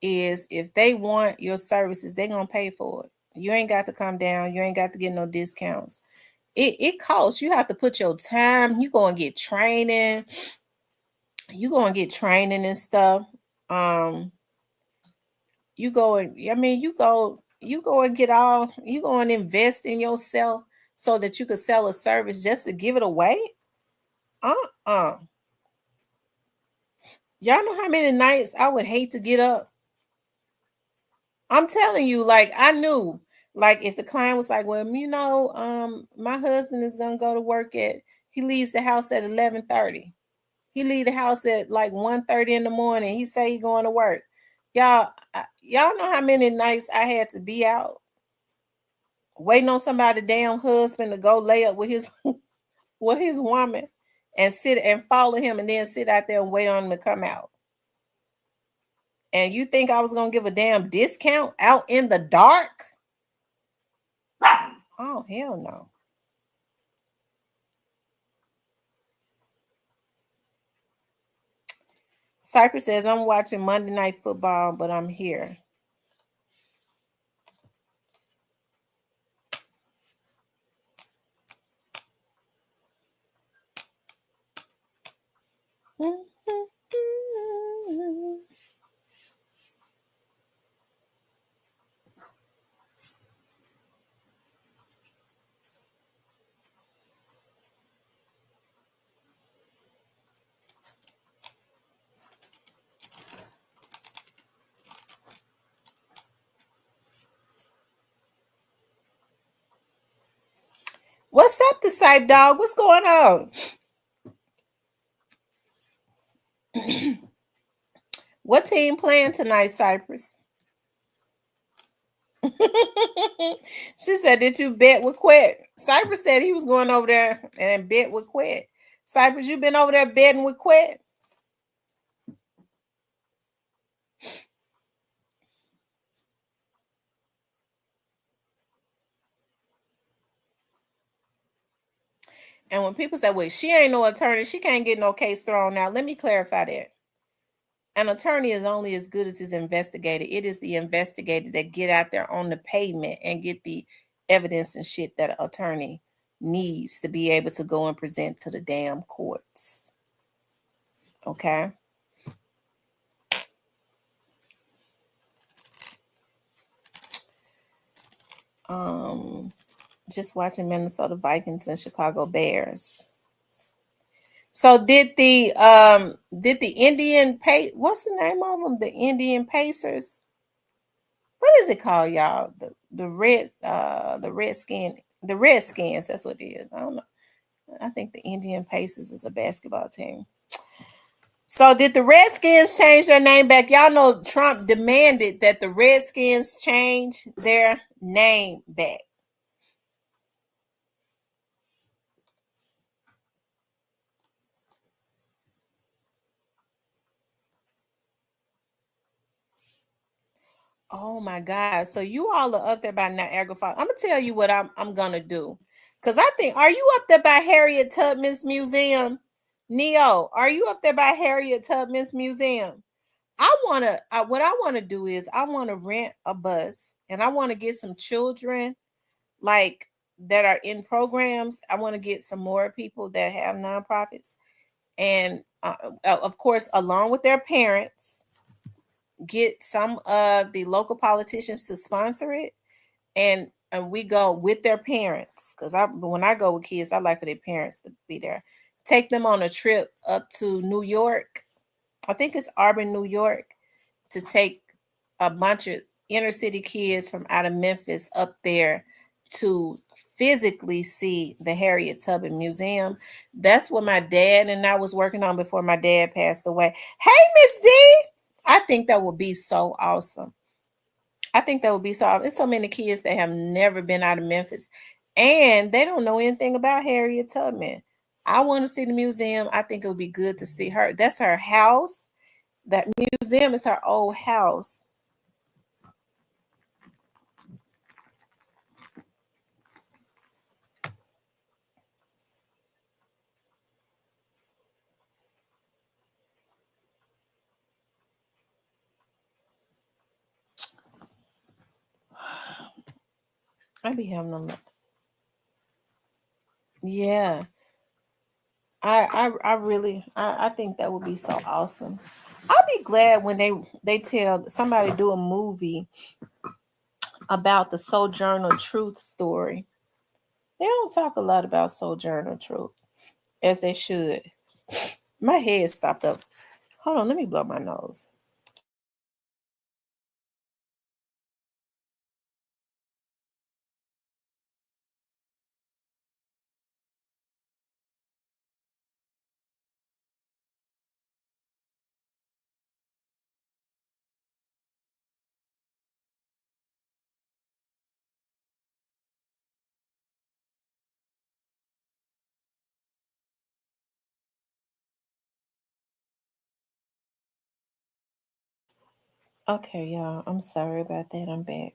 is if they want your services, they're gonna pay for it. You ain't got to come down, you ain't got to get no discounts. It costs. You have to put your time, you go and get training, and stuff. You go and you go and get all, you go and invest in yourself so that you could sell a service just to give it away. uh-uh Y'all know how many nights I would hate to get up. I'm telling you, like, I knew, like, if the client was like, well, my husband is gonna go to work he leaves the house at 11:30. He leave the house at like 1:30 in the morning. He say he going to work. Y'all know how many nights I had to be out waiting on somebody damn husband to go lay up with his with his woman and sit and follow him and then sit out there and wait on him to come out. And you think I was gonna give a damn discount out in the dark? Oh, hell no. Cypress says, I'm watching Monday Night Football, but I'm here. What's up, the Cype Dog? What's going on? What team playing tonight, Cypress? She said, did you bet with Quit? Cypress said he was going over there and bet with Quit. Cypress, you been over there betting with Quit? And when people say, well, she ain't no attorney, she can't get no case thrown out. Let me clarify that. An attorney is only as good as his investigator. It is the investigator that get out there on the pavement and get the evidence and shit that an attorney needs to be able to go and present to the damn courts. Okay? Just watching Minnesota Vikings and Chicago Bears. So did the Indian what's the name of them? The Indian Pacers. What is it called, y'all? The Redskins. That's what it is. I don't know. I think the Indian Pacers is a basketball team. So did the Redskins change their name back? Y'all know Trump demanded that the Redskins change their name back. Oh my God. So you all are up there by Niagara Falls. I'm gonna tell you what I'm gonna do. Cause I think, are you up there by Harriet Tubman's Museum? Neo, are you up there by Harriet Tubman's Museum? What I want to do is I want to rent a bus and I want to get some children like that are in programs. I want to get some more people that have nonprofits and of course along with their parents, get some of the local politicians to sponsor it, and we go with their parents, because when I go with kids, I like for their parents to be there. Take them on a trip up to New York. I think it's Auburn, New York, to take a bunch of inner city kids from out of Memphis up there to physically see the Harriet Tubman Museum. That's what my dad and I was working on before my dad passed away. Hey, Miss D, I think that would be so awesome. I think that would be so awesome. There's so many kids that have never been out of Memphis and they don't know anything about Harriet Tubman. I want to see the museum. I think it would be good to see her. That's her house. That museum is her old house. I be having them. Yeah. I think that would be so awesome. I'll be glad when they tell somebody do a movie about the Sojourner Truth story. They don't talk a lot about Sojourner Truth as they should. My head stopped up. Hold on, let me blow my nose. Okay, y'all. I'm sorry about that. I'm back.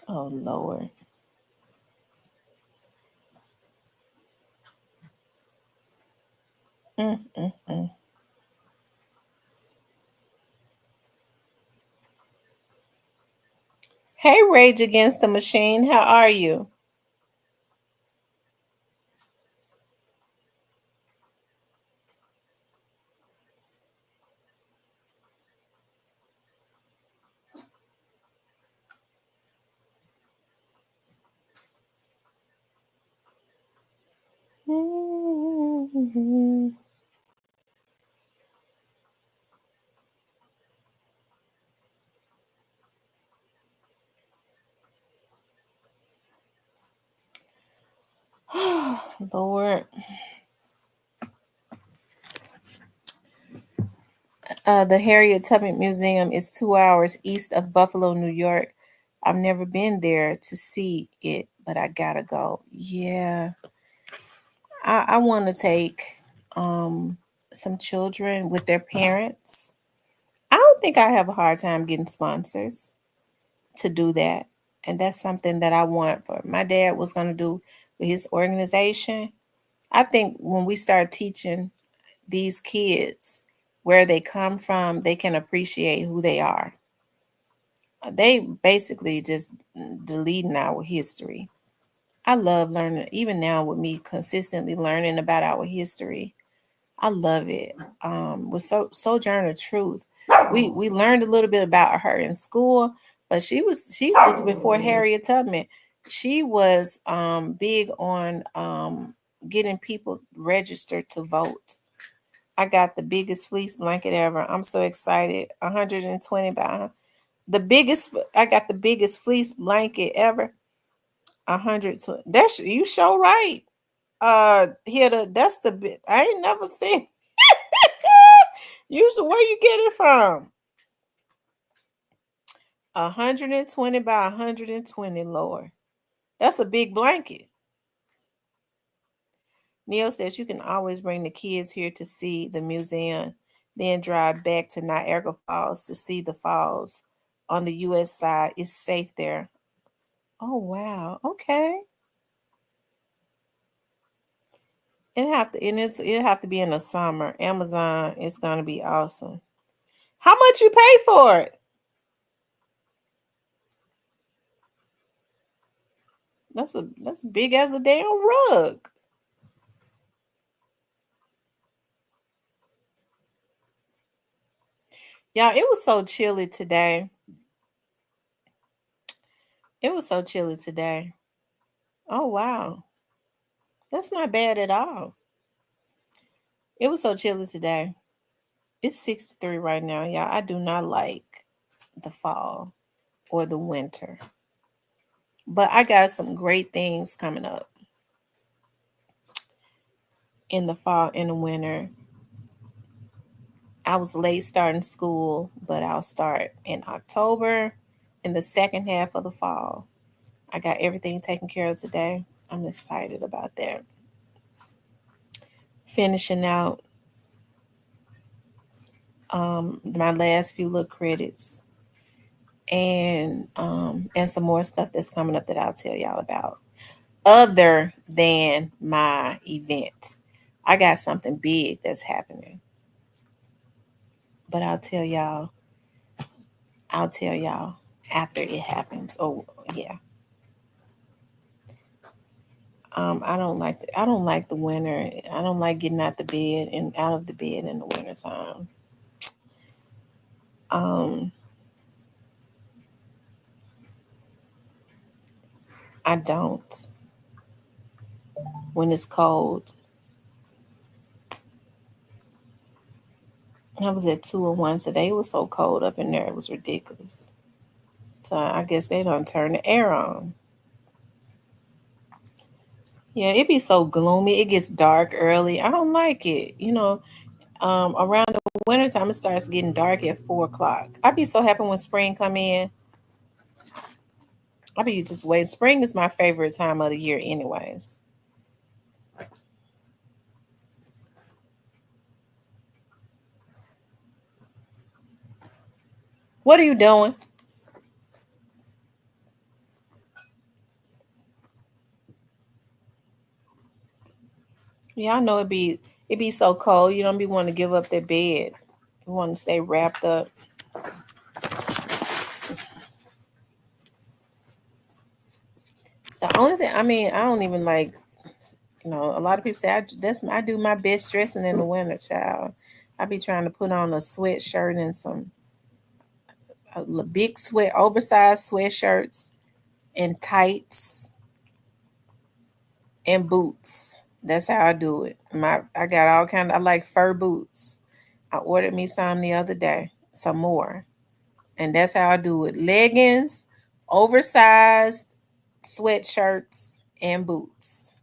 Oh Lord. Mm. Hey, Rage Against the Machine. How are you? Lord. The Harriet Tubman Museum is 2 hours east of Buffalo, New York. I've never been there to see it, but I gotta go. Yeah. I want to take um, some children with their parents. I don't think I have a hard time getting sponsors to do that. And that's something that I want for my dad was going to do with his organization. I think when we start teaching these kids where they come from, they can appreciate who they are. They basically just deleting our history. I love learning, even now with me consistently learning about our history. I love it. With Sojourner Truth, we learned a little bit about her in school, but she was before Harriet Tubman. She was big on getting people registered to vote. I got the biggest fleece blanket ever. I'm so excited. 120 by the biggest. I got the biggest fleece blanket ever. 120. That's you show right. Here that's the bit. I ain't never seen. Usually, where you get it from? 120 by 120, Lord. That's a big blanket. Neil says you can always bring the kids here to see the museum, then drive back to Niagara Falls to see the falls on the U.S. side. It's safe there. Oh, wow. Okay. It'll have to be in the summer. Amazon is gonna be awesome. How much you pay for it? That's big as a damn rug. Y'all, it was so chilly today. It was so chilly today. Oh wow. That's not bad at all. It was so chilly today. It's 63 right now, y'all. I do not like the fall or the winter. But I got some great things coming up in the fall and the winter. I was late starting school, but I'll start in October in the second half of the fall. I got everything taken care of today. I'm excited about that. Finishing out my last few little credits and some more stuff that's coming up that I'll tell y'all about. Other than my event, I got something big that's happening, but I'll tell y'all. I'll tell y'all after it happens. Oh yeah. I don't like the winter. I don't like getting out the bed and out of the bed in the wintertime. I don't when it's cold. I was at 201 today. It was so cold up in there. It was ridiculous. So I guess they don't turn the air on. Yeah, it be so gloomy. It gets dark early. I don't like it. Around the wintertime, it starts getting dark at 4 o'clock. I be so happy when spring come in. I be just wait. Spring is my favorite time of the year, anyways. What are you doing? Yeah, I know it be so cold. You don't be wanting to give up that bed. You want to stay wrapped up. The only thing I mean, I don't even like. A lot of people say I do my best dressing in the winter, child. I be trying to put on a sweatshirt and some big oversized sweatshirts and tights and boots. That's how I do it. I got all kind. I like fur boots. I ordered me some the other day, some more, and that's how I do it. Leggings, oversized sweatshirts, and boots.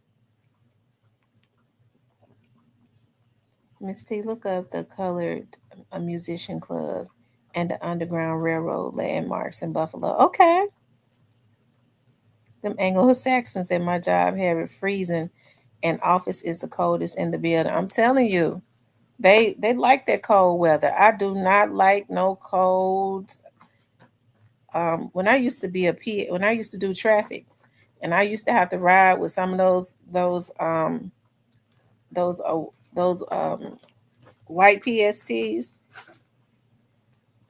Miss T, look up the Colored a Musician Club and the Underground Railroad landmarks in Buffalo. Okay. Them Anglo-Saxons at my job have it freezing and office is the coldest in the building. I'm telling you, they like that cold weather. I do not like no cold. When I used to be when I used to do traffic, and I used to have to ride with some of those white PSTs.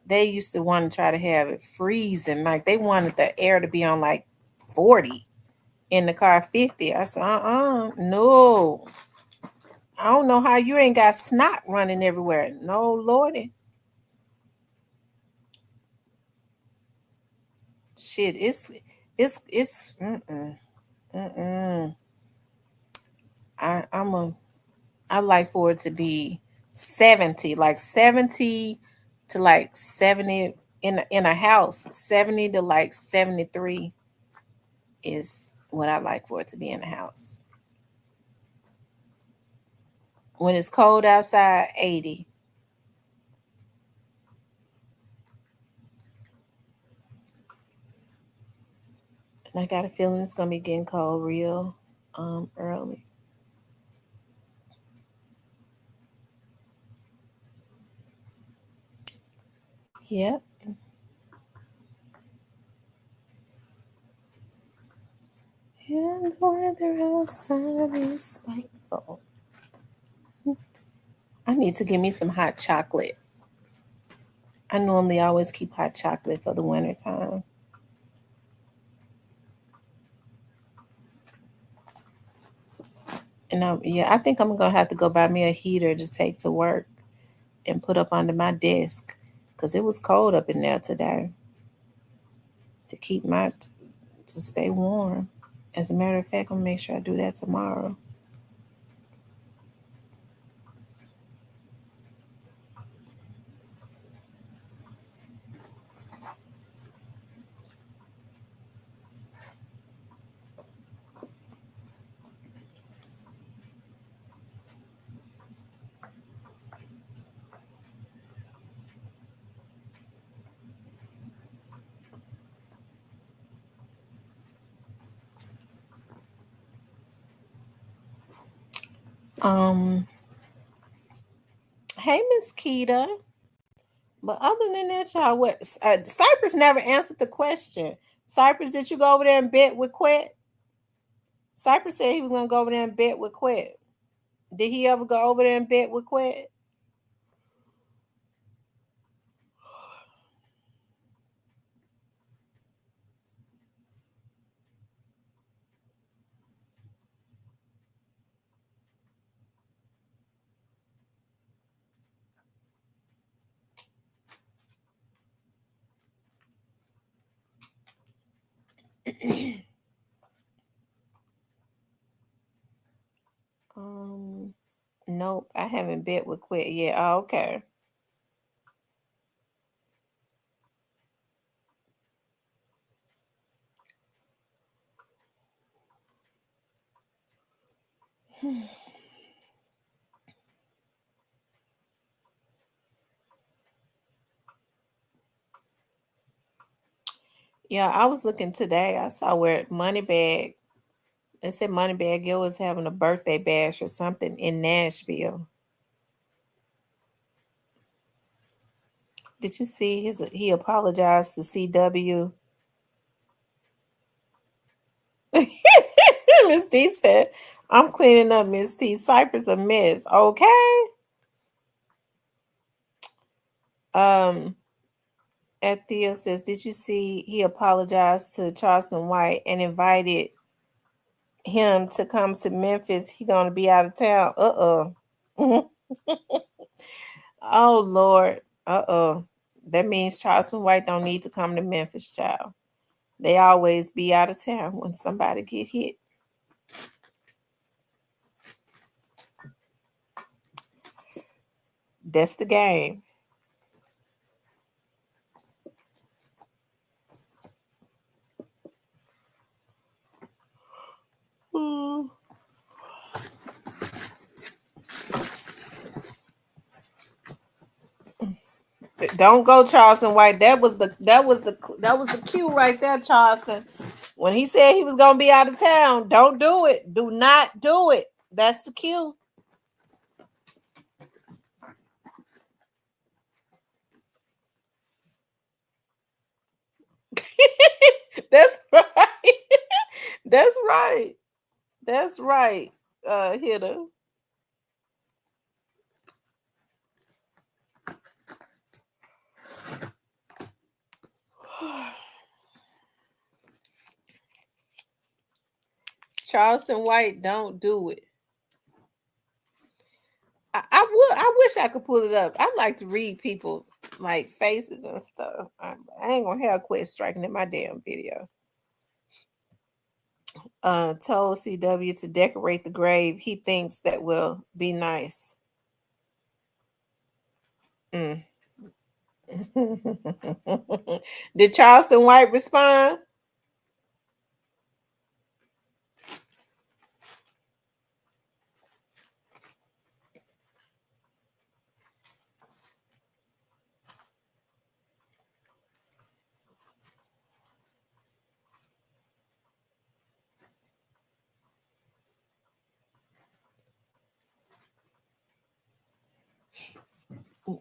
They used to want to try to have it freezing, like they wanted the air to be on like 40 in the car 50. I said, no. I don't know how you ain't got snot running everywhere. No, Lordy. shit. It's. I like for it to be 70, like 70 to like 70 in a house. 70 to like 73 is what I like for it to be in a house. When it's cold outside, 80. And I got a feeling it's gonna be getting cold real early. Yep. And the weather outside is spiteful. I need to give me some hot chocolate. I normally always keep hot chocolate for the winter time. And I think I'm gonna have to go buy me a heater to take to work and put up under my desk because it was cold up in there today to keep to stay warm. As a matter of fact, I'm gonna make sure I do that tomorrow. Um, hey Miss Keita. But other than that, y'all, what Cypress never answered the question. Cypress, did you go over there and bet with Quet? Cypress said he was gonna go over there and bet with Quet. Did he ever go over there and bet with Quet? um, nope, I haven't bet with Quet yet. Oh, okay. Yeah, I was looking today. I saw where Moneybag. They said Moneybag Yo was having a birthday bash or something in Nashville. Did you see he apologized to CW? Miss D said, I'm cleaning up Miss T. Cypress a mess. Okay. Um Thea says, did you see he apologized to Charleston White and invited him to come to Memphis? He gonna be out of town. Oh Lord. That means Charleston White don't need to come to Memphis, child. They always be out of town when somebody get hit. That's the game. Don't go, Charleston White. That was the cue right there, Charleston. When he said he was gonna be out of town, don't do it. Do not do it. That's the cue. That's right. That's right. That's right. Hitter. Charleston White, don't do it. I wish I could pull it up. I like to read people like faces and stuff. I ain't gonna have quit striking in my damn video. Told CW to decorate the grave. He thinks that will be nice. Mm. Did Charleston White respond?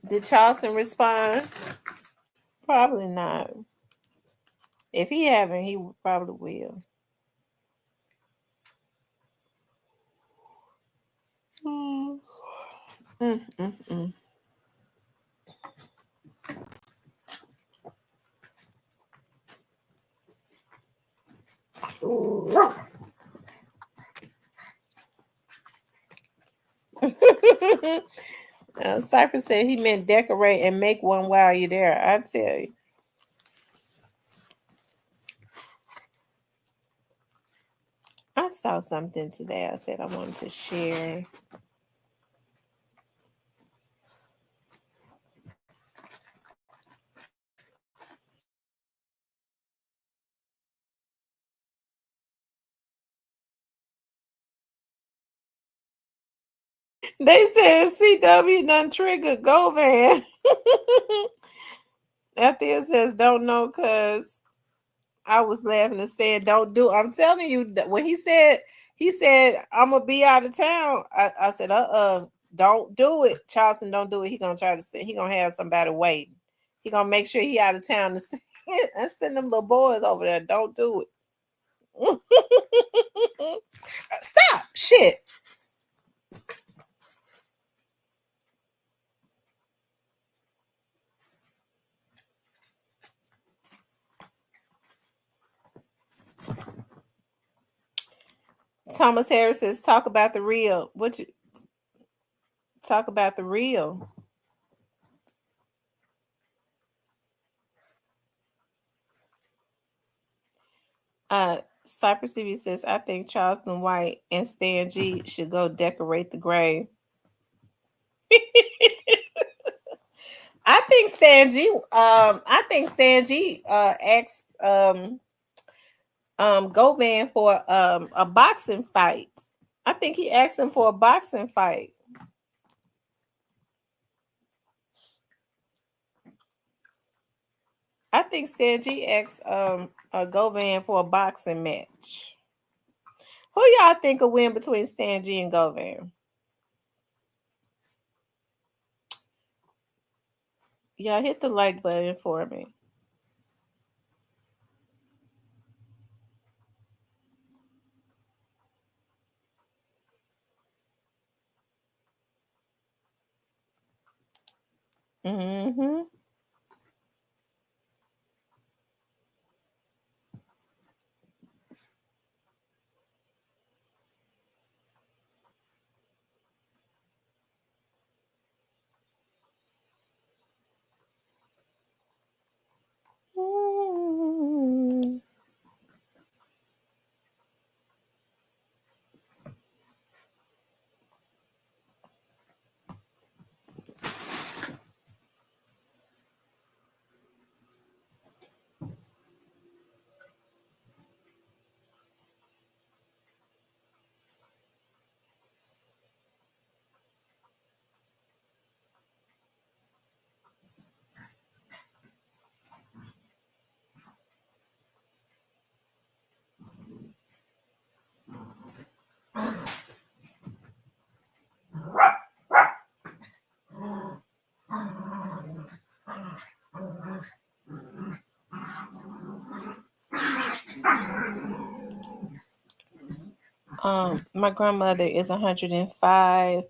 Did Charleston respond? Probably not. If he haven't, he probably will. Mm. Cypress said he meant decorate and make one while you're there. I tell you. I saw something today. I said I wanted to share. They said CW done triggered Govan. After it says don't know because I was laughing and saying don't do. I'm telling you that when he said I'm gonna be out of town. I said don't do it. Charleston, don't do it. He gonna try to say he gonna have somebody waiting. He gonna make sure he out of town and send them little boys over there. Don't do it. Stop. Shit. Thomas Harris says, talk about the real. What you talk about the real? Cypress TV says, I think Charleston White and Stan G should go decorate the grave. I think Stan G asked Govan for a boxing fight. I think he asked him for a boxing fight. I think Stan G asked Govan for a boxing match. Who y'all think will win between Stan G and Govan? Yeah, hit the like button for me. Mm-hmm. Mm-hmm. My grandmother is 105.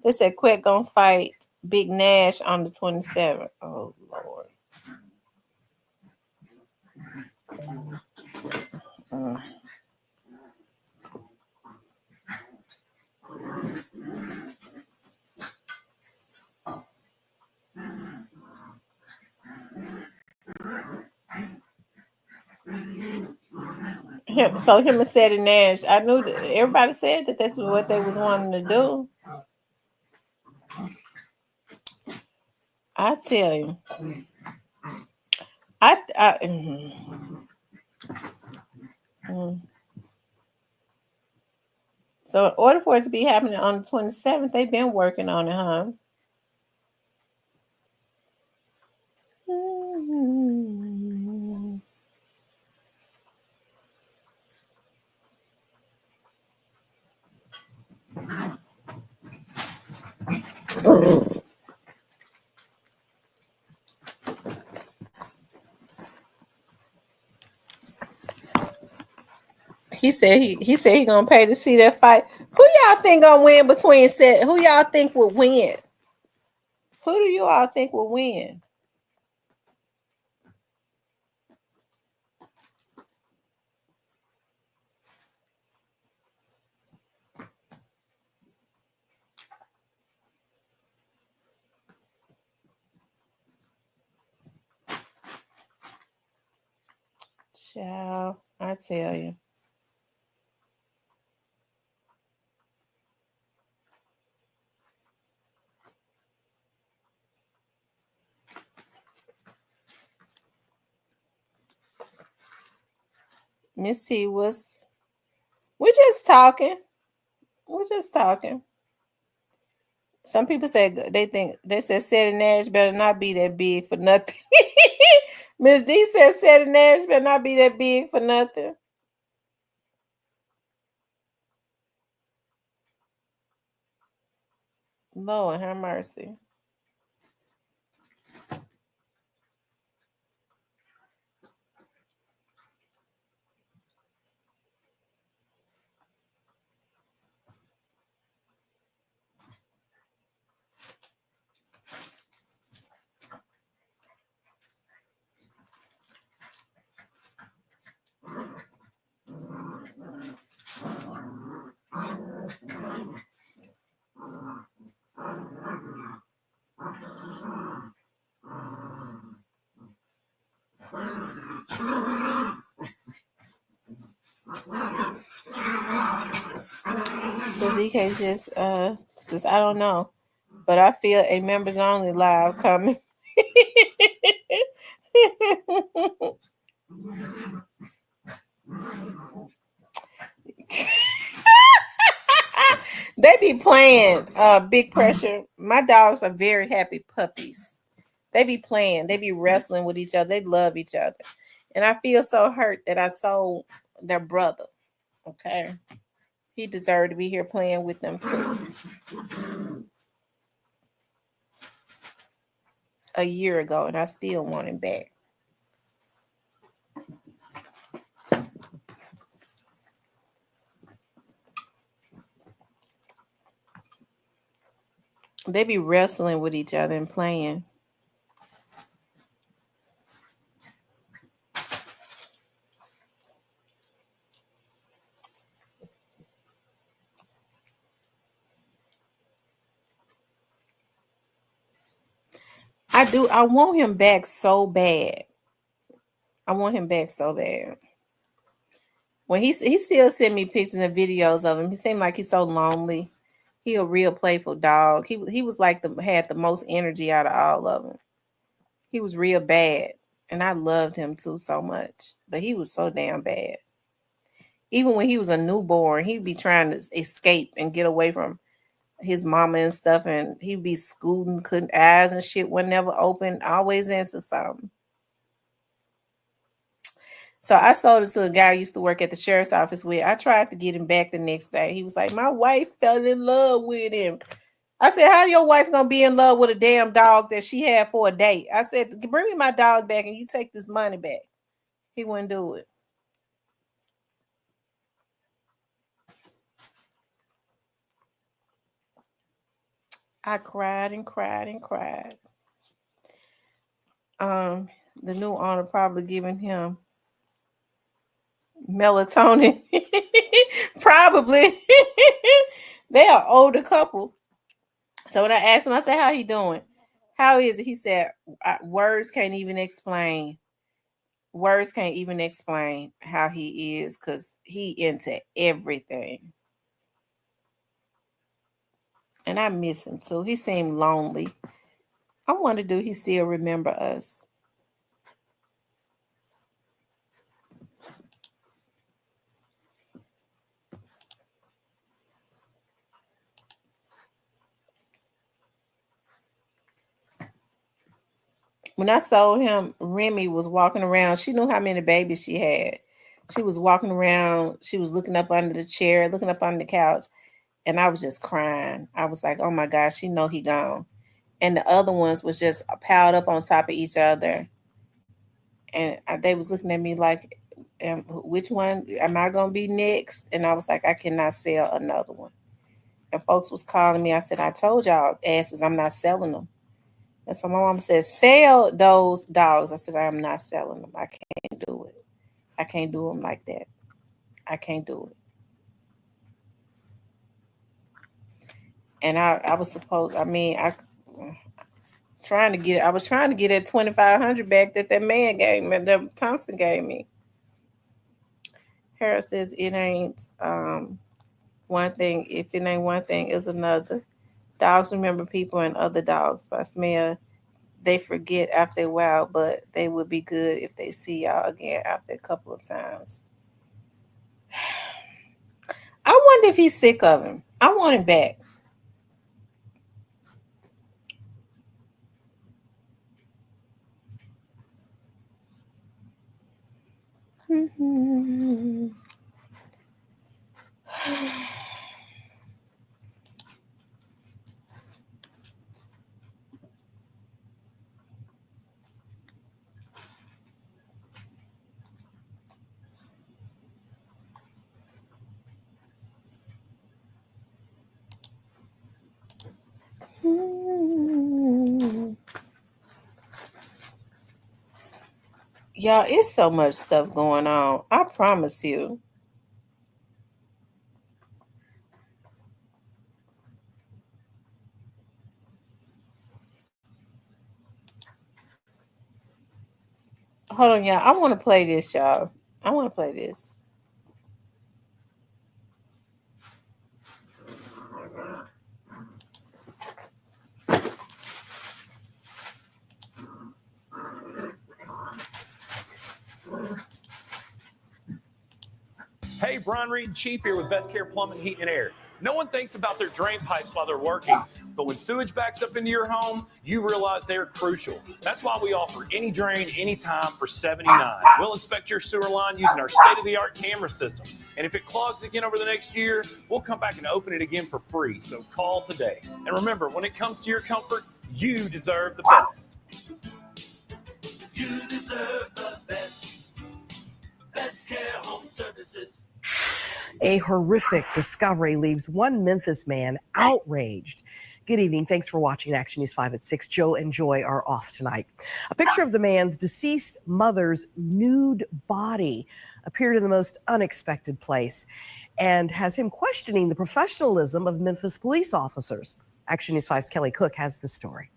They said Quet gonna fight Big Nash on the 27th. Oh Lord. Him and Sadie Nash. I knew that everybody said that that's what they was wanting to do. I tell you, So in order for it to be happening on the 27th, they've been working on it, huh? He said he gonna pay to see that fight. Who y'all think gonna win between set? Who y'all think will win? Who do you all think will win? Child, I tell you. Miss T was we're just talking. We're just talking. Some people said they said Sadie Nash better not be that big for nothing. Miss D said Sadie Nash better not be that big for nothing. Lord have mercy. So ZK just says I don't know, but I feel a members only live coming. They be playing big pressure. My dogs are very happy puppies. They be playing, they be wrestling with each other, they love each other. And I feel so hurt that I sold their brother. Okay. He deserved to be here playing with them too. A year ago, and I still want him back. They be wrestling with each other and playing. I do. I want him back so bad. I want him back so bad. When he still send me pictures and videos of him. He seemed like he's so lonely. He a real playful dog. He was like had the most energy out of all of them. He was real bad, and I loved him too so much. But he was so damn bad. Even when he was a newborn, he'd be trying to escape and get away from his mama and stuff, and he'd be scooting, couldn't eyes and shit would never open, always into something. So I sold it to a guy I used to work at the sheriff's office with. I tried to get him back the next day. He was like, my wife fell in love with him. I said, how your wife gonna be in love with a damn dog that she had for a date? I said, bring me my dog back and you take this money back. He wouldn't do it. I cried and cried and cried. The new owner probably giving him melatonin. Probably. They are older couple. So when I asked him, I said, how he doing? How is it? He said, words can't even explain words can't even explain how he is because he into everything. And I miss him too. He seemed lonely. I wonder, do he still remember us? When I saw him, Remy was walking around. She knew how many babies she had. She was walking around. She was looking up under the chair, looking up under the couch, and I was just crying. I was like, "Oh my gosh, she know he gone." And the other ones was just piled up on top of each other, and they was looking at me like, "Which one am I gonna be next?" And I was like, "I cannot sell another one." And folks was calling me. I said, "I told y'all asses, I'm not selling them." And so my mom said, "Sell those dogs." I said, "I'm not selling them. I can't do it. I can't do them like that. I can't do it." And I was supposed. I mean, I was trying to get that 2,500 back that man gave me. That Thompson gave me. Harris says it ain't one thing. If it ain't one thing, it's another. Dogs remember people and other dogs by smell. They forget after a while, but they would be good if they see y'all again after a couple of times. I wonder if he's sick of him. I want him back. Y'all, it's so much stuff going on. I promise you. Hold on, y'all. I want to play this, y'all. I want to play this. Hey, Brian Reed, Chief here with Best Care Plumbing, Heat, and Air. No one thinks about their drain pipes while they're working, but when sewage backs up into your home, you realize they're crucial. That's why we offer any drain, anytime for $79. We'll inspect your sewer line using our state-of-the-art camera system. And if it clogs again over the next year, we'll come back and open it again for free. So call today. And remember, when it comes to your comfort, you deserve the best. You deserve the best. Best Care Home Services. A horrific discovery leaves one Memphis man outraged. Good evening. Thanks for watching Action News 5 at 6. Joe and Joy are off tonight. A picture of the man's deceased mother's nude body appeared in the most unexpected place and has him questioning the professionalism of Memphis police officers. Action News 5's Kelly Cook has the story.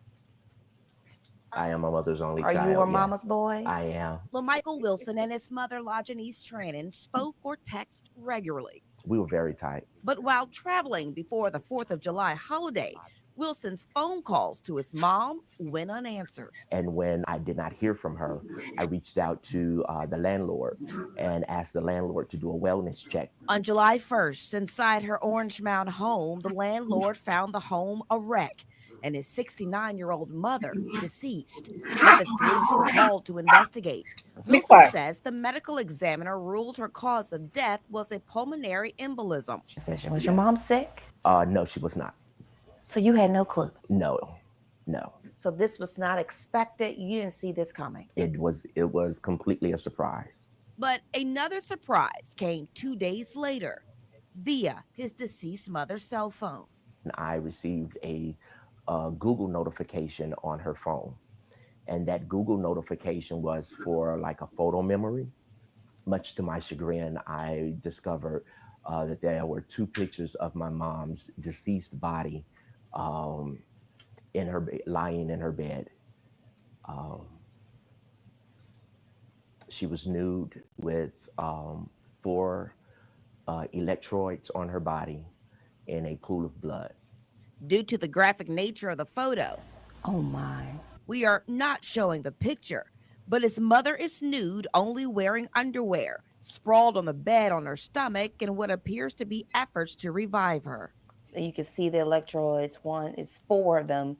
I am my mother's only Are child. you her yes. mama's boy? I am. LaMichael Wilson and his mother, LaJanice Trannon, spoke or text regularly. We were very tight. But while traveling before the 4th of July holiday, Wilson's phone calls to his mom went unanswered. And when I did not hear from her, I reached out to the landlord and asked the landlord to do a wellness check. On July 1st, inside her Orange Mound home, the landlord found the home a wreck and his 69-year-old mother deceased. Memphis police were called to investigate. Wilson says the medical examiner ruled her cause of death was a pulmonary embolism. Was your mom sick? No, she was not. So you had no clue? No. So this was not expected? You didn't see this coming? It was completely a surprise. But another surprise came 2 days later via his deceased mother's cell phone. I received a Google notification on her phone. And that Google notification was for like a photo memory. Much to my chagrin, I discovered that there were 2 pictures of my mom's deceased body lying in her bed. She was nude with 4 electrodes on her body in a pool of blood. Due to the graphic nature of the photo, Oh my. we are not showing the picture, but his mother is nude, only wearing underwear, sprawled on the bed on her stomach in what appears to be efforts to revive her. So you can see the electrodes. One is 4 of them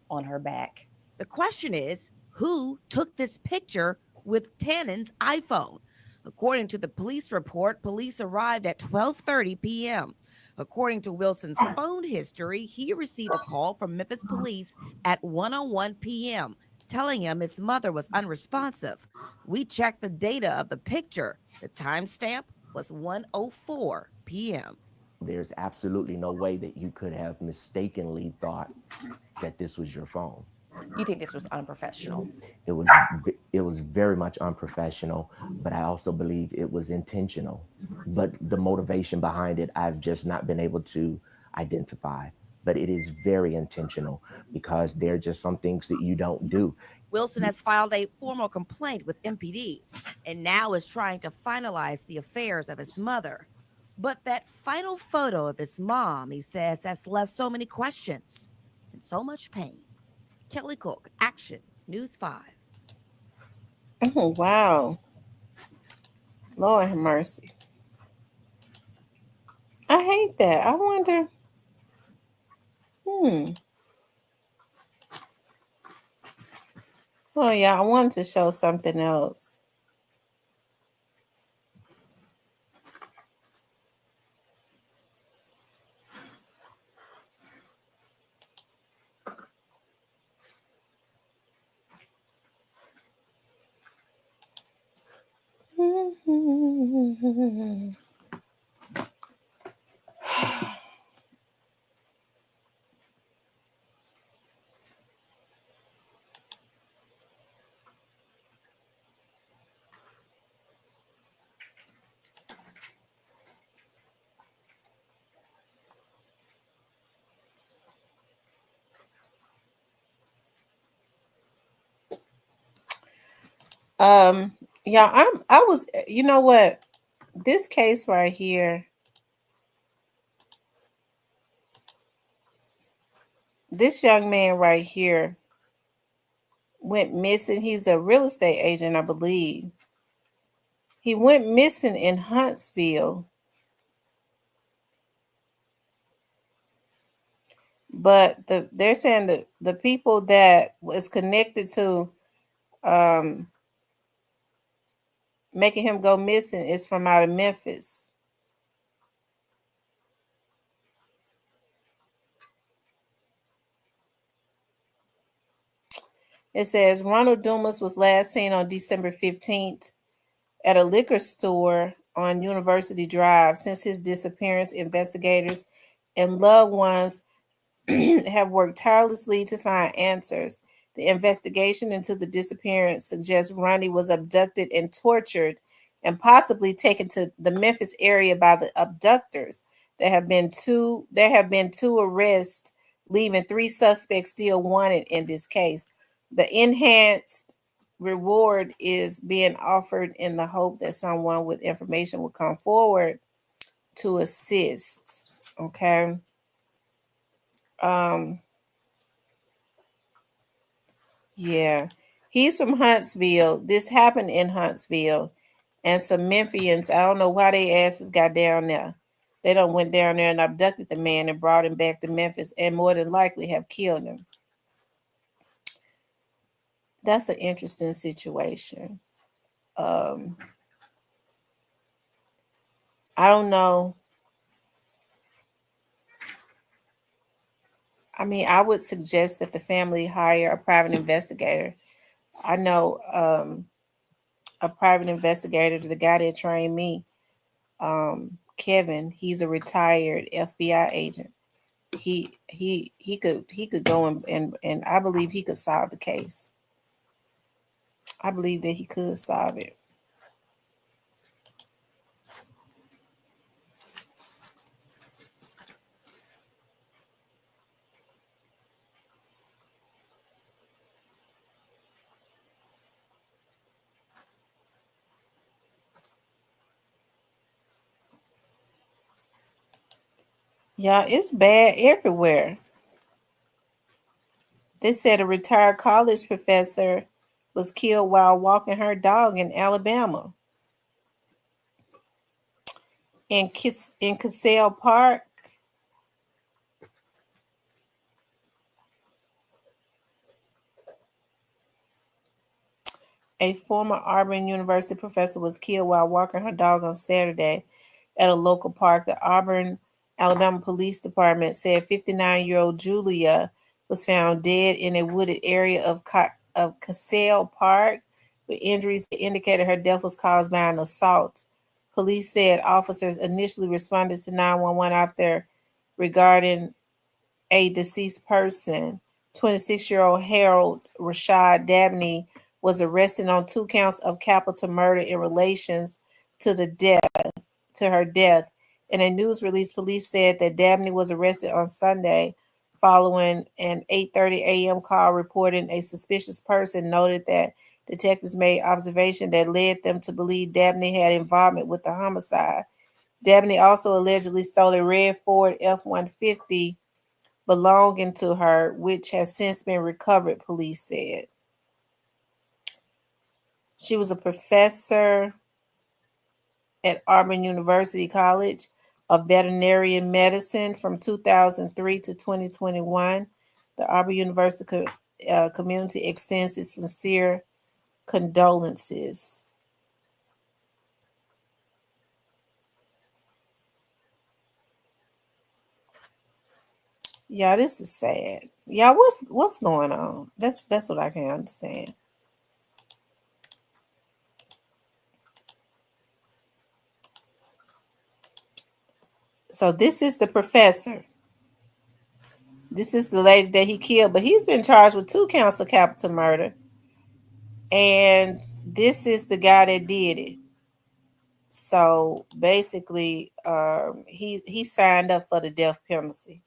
on her back. The question is, who took this picture with Tannen's iPhone? According to the police report, police arrived at 12:30 p.m. According to Wilson's phone history, he received a call from Memphis police at 1:01 p.m. telling him his mother was unresponsive. We checked the data of the picture. The timestamp was 1:04 p.m. There's absolutely no way that you could have mistakenly thought that this was your phone. You think this was unprofessional? It was very much unprofessional, but I also believe it was intentional. But the motivation behind it, I've just not been able to identify. But it is very intentional because there are just some things that you don't do. Wilson has filed a formal complaint with MPD and now is trying to finalize the affairs of his mother. But that final photo of his mom, he says, has left so many questions and so much pain. Kelly Cook, Action News 5. Oh, wow. Lord have mercy. I hate that. I wonder. Oh, yeah. I wanted to show something else. Yeah, I was, you know what? This case right here, this young man right here went missing. He's a real estate agent, I believe. He went missing in Huntsville. But they're saying that the people that was connected to making him go missing is from out of Memphis. It says Ronald Dumas was last seen on December 15th at a liquor store on University Drive. Since his disappearance, investigators and loved ones have worked tirelessly to find answers. The investigation into the disappearance suggests Ronnie was abducted and tortured and possibly taken to the Memphis area by the abductors. There have been two arrests, leaving 3 suspects still wanted in this case. The enhanced reward is being offered in the hope that someone with information will come forward to assist. Okay. Yeah. He's from Huntsville. This happened in Huntsville. And some Memphians, I don't know why they asses got down there. They done went down there and abducted the man and brought him back to Memphis and more than likely have killed him. That's an interesting situation. I don't know. I mean, I would suggest that the family hire a private investigator. I know a private investigator, the guy that trained me, Kevin, he's a retired FBI agent. He could go and I believe he could solve the case. I believe that he could solve it. Yeah, it's bad everywhere. They said a retired college professor was killed while walking her dog in Alabama. In Casale Park, a former Auburn University professor was killed while walking her dog on Saturday at a local park. The Auburn, Alabama Police Department said 59-year-old Julia was found dead in a wooded area of Casale Park with injuries that indicated her death was caused by an assault. Police said officers initially responded to 911 after regarding a deceased person. 26-year-old Harold Rashad Dabney was arrested on 2 counts of capital murder in relations to her death. In a news release, police said that Dabney was arrested on Sunday following an 8:30 a.m. call reporting a suspicious person. Noted that detectives made observation that led them to believe Dabney had involvement with the homicide. Dabney also allegedly stole a red Ford F-150 belonging to her, which has since been recovered, police said. She was a professor at Auburn University College of Veterinary Medicine from 2003 to 2021. The Auburn University community extends its sincere condolences. Yeah, this is sad. Yeah, what's going on? That's what I can understand. So this is the professor. This is the lady that he killed, but he's been charged with 2 counts of capital murder. And this is the guy that did it. So basically, he signed up for the death penalty.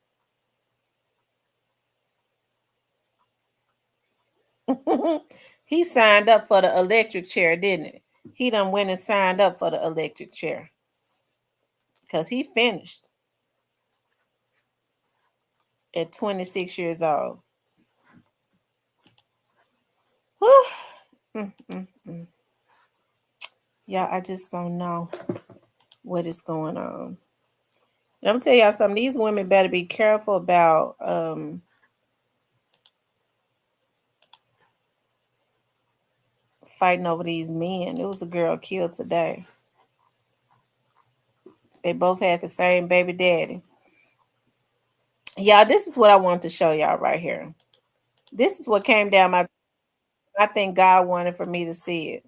He signed up for the electric chair, didn't it? He done went and signed up for the electric chair because he finished at 26 years old. Yeah, I just don't know what is going on. And I'm gonna tell y'all something. These women better be careful about fighting over these men. It was a girl killed today. They both had the same baby daddy. Y'all, this is what I want to show y'all right here. This is what came down I think God wanted for me to see it.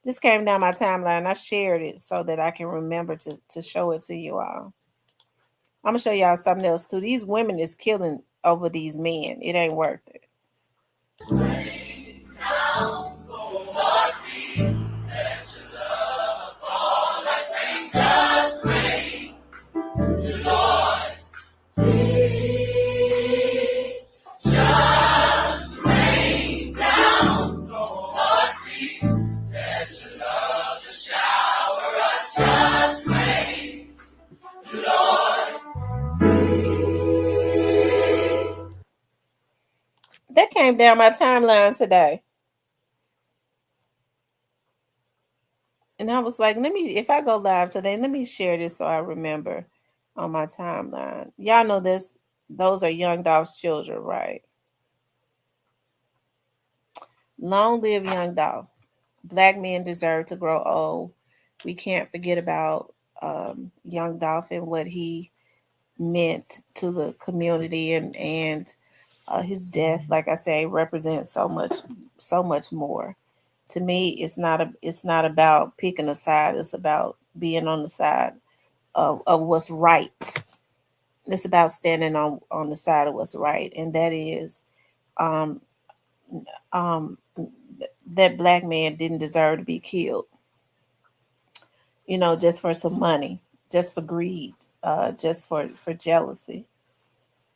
This came down my timeline. I shared it so that I can remember to show it to you all. I'm gonna show y'all something else too. These women is killing over these men. It ain't worth it. That came down my timeline today. And I was like, if I go live today, let me share this so I remember on my timeline. Y'all know those are Young Dolph's children, right? Long live Young Dolph. Black men deserve to grow old. We can't forget about Young Dolph and what he meant to the community, and his death, like I say, represents so much more. To me, it's not about picking a side. It's about being on the side of what's right. It's about standing on the side of what's right, and that is that black man didn't deserve to be killed. Just for some money, just for greed, just for jealousy.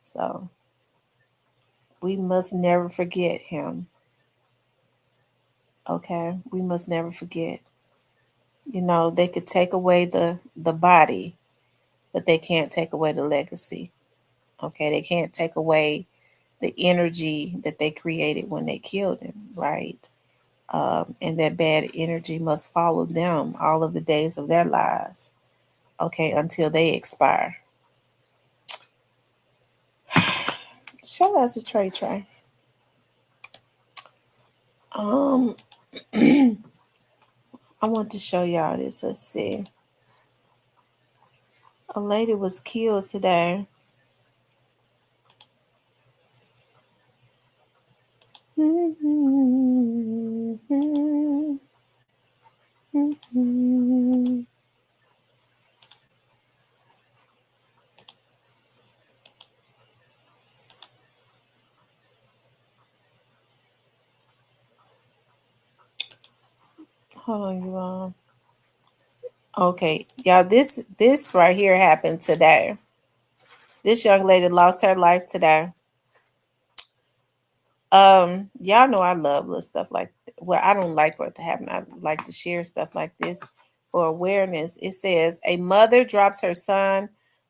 So we must never forget him. Okay, we must never forget. They could take away the body, but they can't take away the legacy. Okay, they can't take away the energy that they created when they killed him, right? And that bad energy must follow them all of the days of their lives, okay, until they expire. Shout out to Trey Trey. I want to show y'all this. Let's see. A lady was killed today. Hold on, you all. Okay, y'all. This right here happened today. This young lady lost her life today. Y'all know I love little stuff like well, I don't like for it to happen. I like to share stuff like this for awareness. It says a mother drops her son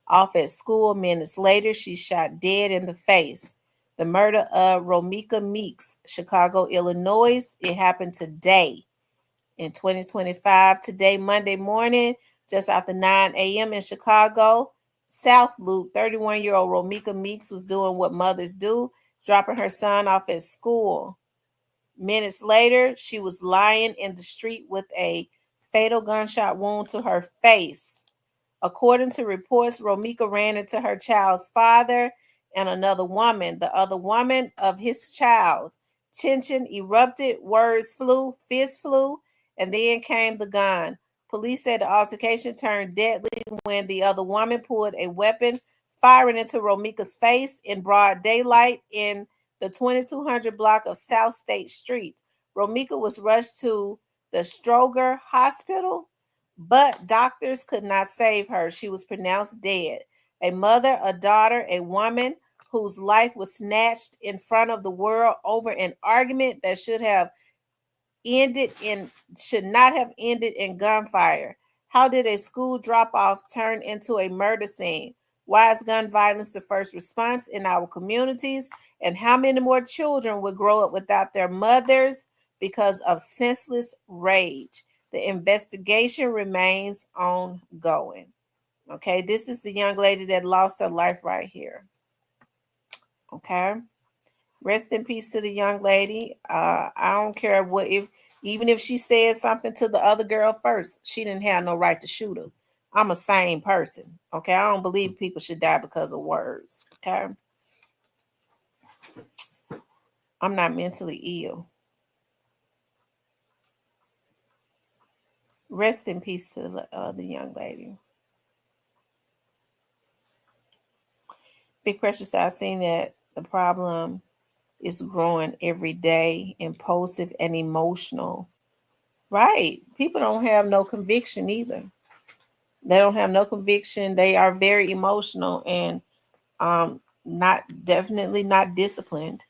off at school. Minutes later, she's shot dead in the face. The murder of Romika Meeks, Chicago, Illinois. It happened today in 2025. Today, Monday morning, just after 9 a.m. in Chicago, South Loop, 31-year-old Romika Meeks was doing what mothers do, dropping her son off at school. Minutes later, she was lying in the street with a fatal gunshot wound to her face. According to reports, Romika ran into her child's father and another woman, the other woman of his child. Tension erupted, words flew, fists flew, and then came the gun. Police said the altercation turned deadly when the other woman pulled a weapon, firing into Romika's face in broad daylight in the 2200 block of South State Street. Romika was rushed to the Stroger Hospital, but doctors could not save her. She was pronounced dead. A mother, a daughter, a woman whose life was snatched in front of the world over an argument that should not have ended in gunfire. How did a school drop-off turn into a murder scene? Why is gun violence the first response in our communities? And how many more children would grow up without their mothers because of senseless rage? The investigation remains ongoing. Okay, this is the young lady that lost her life right here. Okay, rest in peace to the young lady. I don't care even if she said something to the other girl first, she didn't have no right to shoot her. I'm a sane person. Okay, I don't believe people should die because of words. Okay, I'm not mentally ill. Rest in peace to the young lady. Big Pressure said, I've seen that the problem is growing every day, impulsive and emotional. Right. People don't have no conviction either. They don't have no conviction. They are very emotional and definitely not disciplined.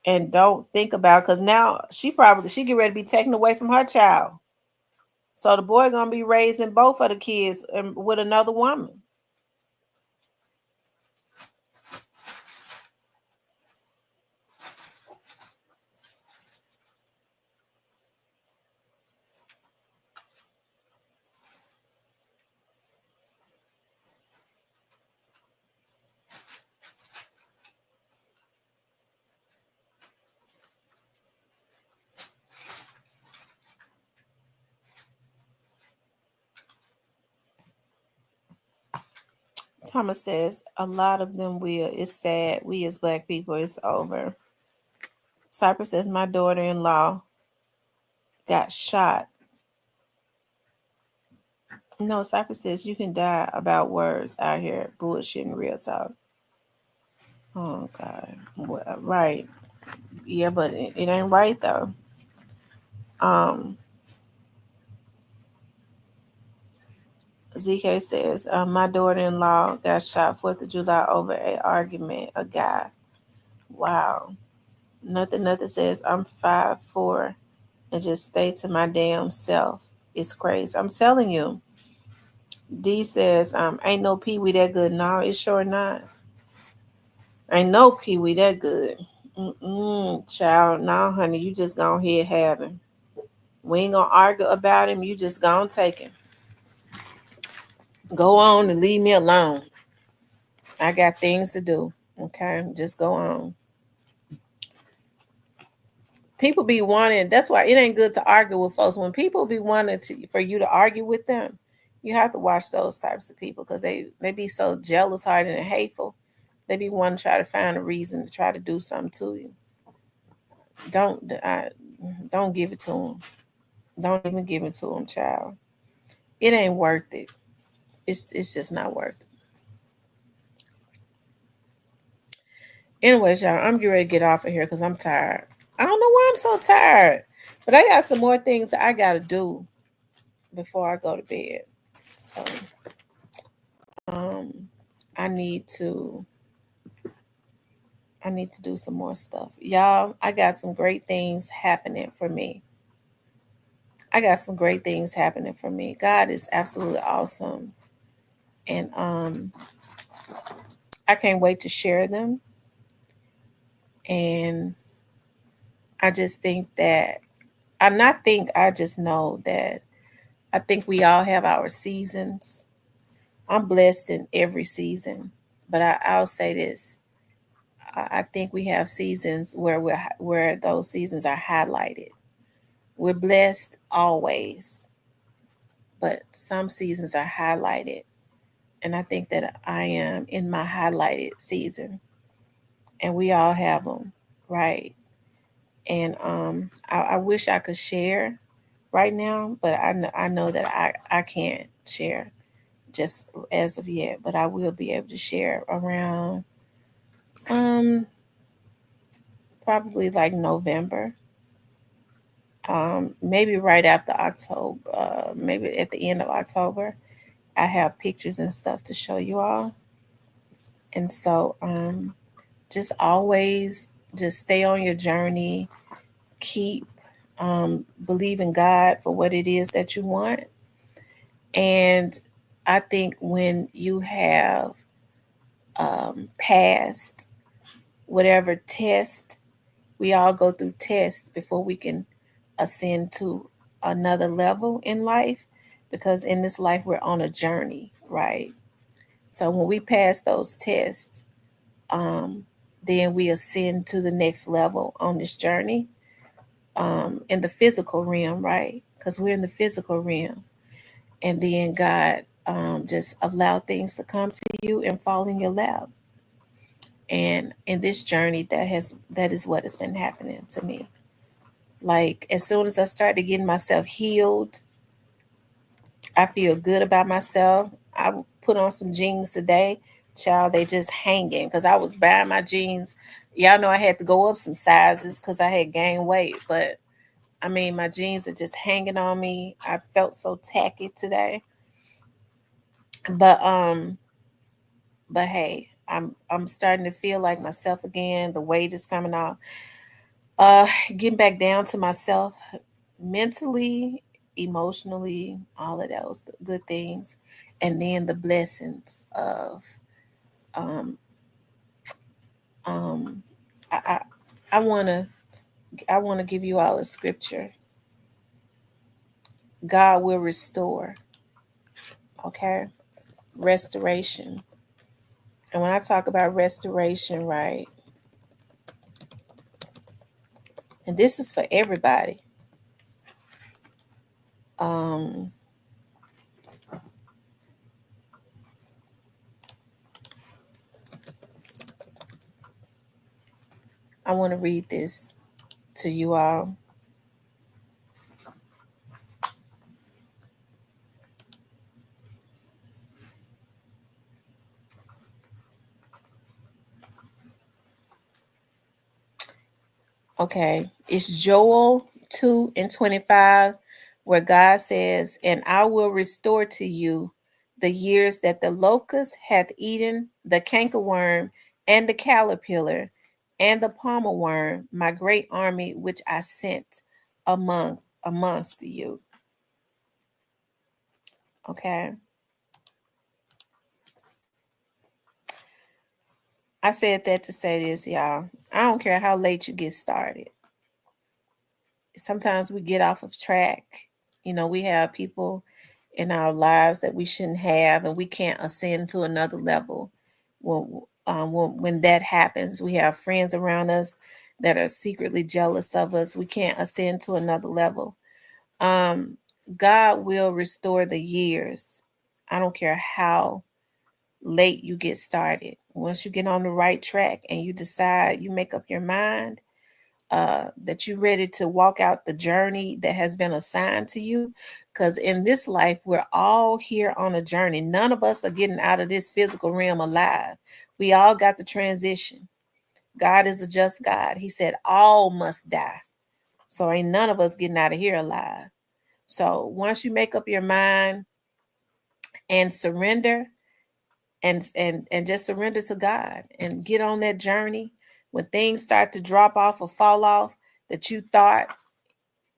And don't think about, because now she get ready to be taken away from her child. So the boy gonna be raising both of the kids with another woman. Thomas says, a lot of them will. It's sad. We as Black people, it's over. Cypress says, my daughter-in-law got shot. No, Cypress says, you can die about words out here. Bullshit and real talk. Oh, God. Well, right. Yeah, but it ain't right, though. ZK says, my daughter-in-law got shot 4th of July over an argument, a guy. Wow. Nothing says, I'm 5'4" and just stay to my damn self. It's crazy. I'm telling you, D says, ain't no Pee-wee that good. No, it's sure not. Ain't no Pee-wee that good. Child, no, honey, you just go ahead have him. We ain't gonna argue about him. You just gonna take him. Go on and leave me alone. I got things to do. Okay, just go on. People be wanting. That's why it ain't good to argue with folks. When people be wanting for you to argue with them, you have to watch those types of people because they be so jealous, hearted, and hateful. They be wanting to try to find a reason to try to do something to you. Don't give it to them. Don't even give it to them, child. It ain't worth it. It's just not worth it. Anyways, y'all, I'm getting ready to get off of here because I'm tired. I don't know why I'm so tired, but I got some more things that I got to do before I go to bed. So, I need to do some more stuff. Y'all, I got some great things happening for me. God is absolutely awesome. And I can't wait to share them. And I just think that I just know that I think we all have our seasons. I'm blessed in every season, but I'll say this: I think we have seasons where those seasons are highlighted. We're blessed always, but some seasons are highlighted, and I think that I am in my highlighted season, and we all have them, right? And I wish I could share right now, but I know that I can't share just as of yet, but I will be able to share around probably like November, maybe right after October, maybe at the end of October. I have pictures and stuff to show you all, and so just always just stay on your journey, keep believing God for what it is that you want. And I think when you have passed whatever test, we all go through tests before we can ascend to another level in life, because in this life we're on a journey, right? So when we pass those tests, then we ascend to the next level on this journey, in the physical realm, right? Because we're in the physical realm. And then God just allow things to come to you and fall in your lap. And in this journey, that is what has been happening to me. Like as soon as I started getting myself healed, I feel good about myself. I put on some jeans today, child. They just hanging because I was buying my jeans. Y'all know I had to go up some sizes because I had gained weight, but I mean my jeans are just hanging on me. I felt so tacky today, but hey, I'm starting to feel like myself again. The weight is coming off. Getting back down to myself mentally, emotionally, all of those good things, and then the blessings of um um I want to give you all a scripture. God will restore. Okay? Restoration. And when I talk about restoration, right? And this is for everybody. I want to read this to you all. Okay, it's Joel 2:25, where God says, "And I will restore to you the years that the locust hath eaten, the cankerworm, and the caterpillar, and the palmer worm, my great army which I sent amongst you." Okay. I said that to say this, y'all. I don't care how late you get started. Sometimes we get off of track. You know, we have people in our lives that we shouldn't have, and we can't ascend to another level. When that happens, we have friends around us that are secretly jealous of us. We can't ascend to another level. Um, God will restore the years. I don't care how late you get started. Once you get on the right track and you decide, you make up your mind that you're ready to walk out the journey that has been assigned to you. Because in this life, we're all here on a journey. None of us are getting out of this physical realm alive. We all got the transition. God is a just God. He said all must die. So ain't none of us getting out of here alive. So once you make up your mind and surrender and just surrender to God and get on that journey, when things start to drop off or fall off that you thought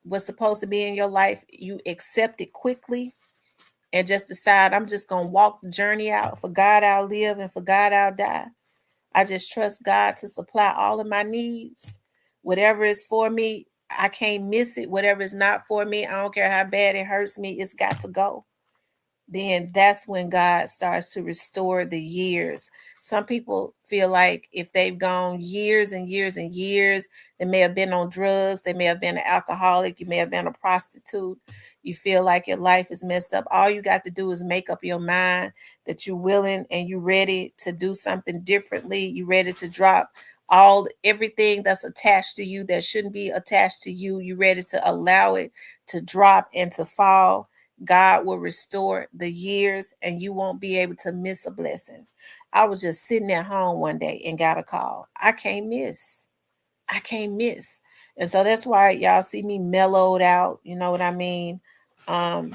was supposed to be in your life, you accept it quickly and just decide, I'm just going to walk the journey out. For God I'll live and for God I'll die. I just trust God to supply all of my needs. Whatever is for me, I can't miss it. Whatever is not for me, I don't care how bad it hurts me, it's got to go. Then that's when God starts to restore the years. Some people feel like if they've gone years and years and years, they may have been on drugs, they may have been an alcoholic, you may have been a prostitute. You feel like your life is messed up. All you got to do is make up your mind that you're willing and you're ready to do something differently. You're ready to drop everything that's attached to you that shouldn't be attached to you. You're ready to allow it to drop and to fall. God will restore the years and you won't be able to miss a blessing. I was just sitting at home one day and got a call. I can't miss. I can't miss. And so that's why y'all see me mellowed out. You know what I mean? I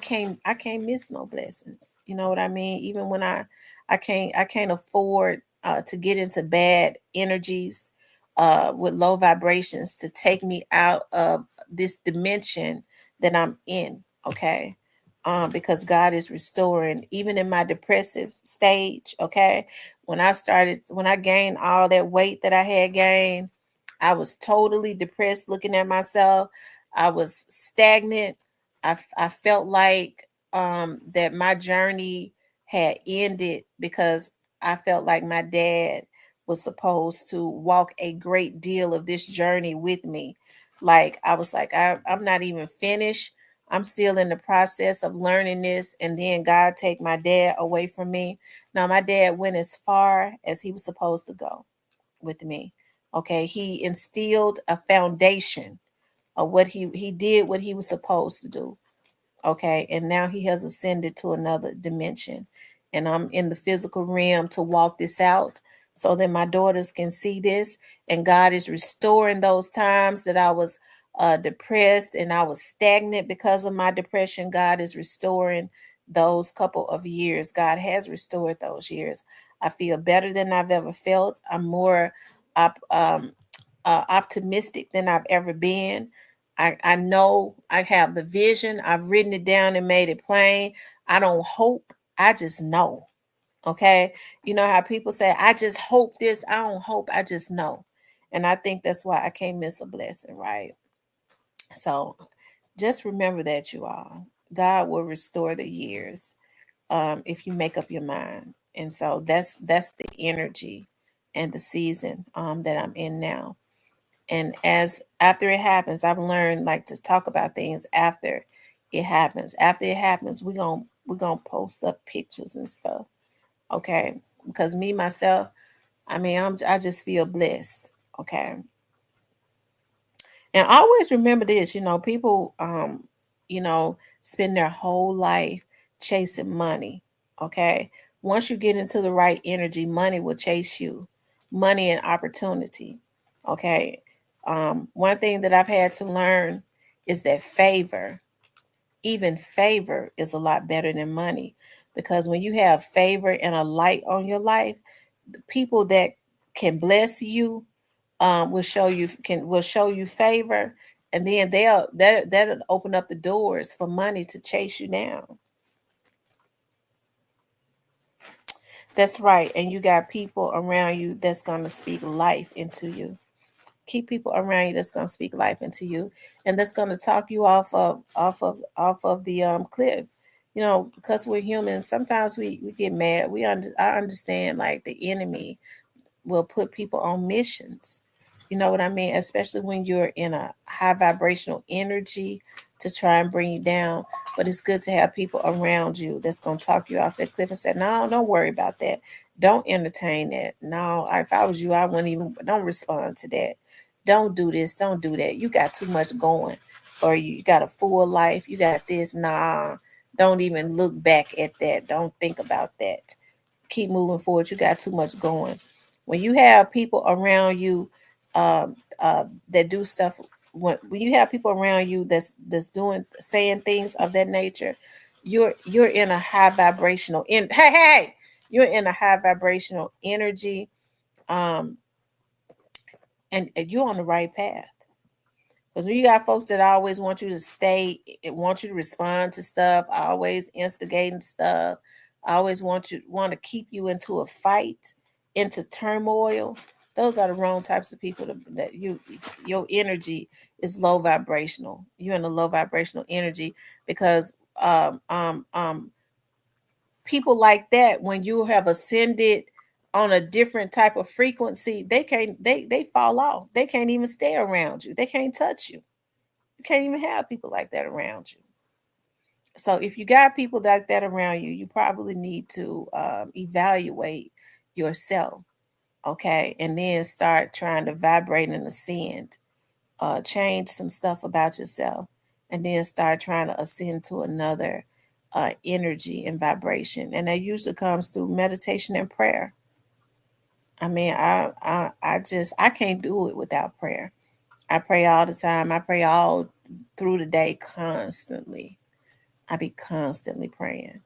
can't miss no blessings. You know what I mean? Even when I can't afford to get into bad energies with low vibrations to take me out of this dimension that I'm in. Okay. Because God is restoring, even in my depressive stage. Okay. When I gained all that weight that I had gained, I was totally depressed looking at myself. I was stagnant. I felt like that my journey had ended because I felt like my dad was supposed to walk a great deal of this journey with me. Like I was like, I'm not even finished. I'm still in the process of learning this. And then God take my dad away from me. Now my dad went as far as he was supposed to go with me. Okay. He instilled a foundation of what he did what he was supposed to do. Okay. And now he has ascended to another dimension. And I'm in the physical realm to walk this out so that my daughters can see this. And God is restoring those times that I was depressed and I was stagnant because of my depression. God is restoring those couple of years. God has restored those years. I feel better than I've ever felt. I'm more optimistic than I've ever been. I know I have the vision. I've written it down and made it plain. I don't hope. I just know. Okay. You know how people say, I just hope this. I don't hope. I just know. And I think that's why I can't miss a blessing. Right. So just remember that, you all. God will restore the years if you make up your mind. And so that's the energy and the season that I'm in now. And as after it happens, I've learned like to talk about things after it happens. After it happens, we're gonna post up pictures and stuff. Okay. Because me myself, I mean, I just feel blessed. Okay. And always remember this, people spend their whole life chasing money. Okay. Once you get into the right energy, money will chase you. Money and opportunity. Okay. One thing that I've had to learn is that even favor is a lot better than money. Because when you have favor and a light on your life, the people that can bless you will show you favor, and then that'll open up the doors for money to chase you down. That's right. And you got people around you that's going to speak life into you. Keep people around you that's going to speak life into you, and that's going to talk you off of the cliff. You know, because we're humans. Sometimes we get mad. I understand, like, the enemy will put people on missions. You know what I mean? Especially when you're in a high vibrational energy to try and bring you down. But it's good to have people around you that's going to talk you off that cliff and say, no, don't worry about that. Don't entertain that. No, if I was you, I wouldn't even, don't respond to that. Don't do this. Don't do that. You got too much going. Or you got a full life. You got this. Nah, don't even look back at that. Don't think about that. Keep moving forward. You got too much going. When you have people around you that do stuff, when you have people around you that's saying things of that nature, you're in a high vibrational you're in a high vibrational energy, um, and you're on the right path. Because when you got folks that always want you to respond to stuff, always instigating stuff, always want to keep you into a fight, into turmoil. Those are the wrong types of people that your energy is low vibrational. You're in a low vibrational energy because people like that, when you have ascended on a different type of frequency, they fall off. They can't even stay around you. They can't touch you. You can't even have people like that around you. So if you got people like that around you, you probably need to evaluate yourself, okay? And then start trying to vibrate and ascend, change some stuff about yourself, and then start trying to ascend to another energy and vibration. And that usually comes through meditation and prayer. I mean, I can't do it without prayer. I pray all the time. I pray all through the day constantly. I be constantly praying.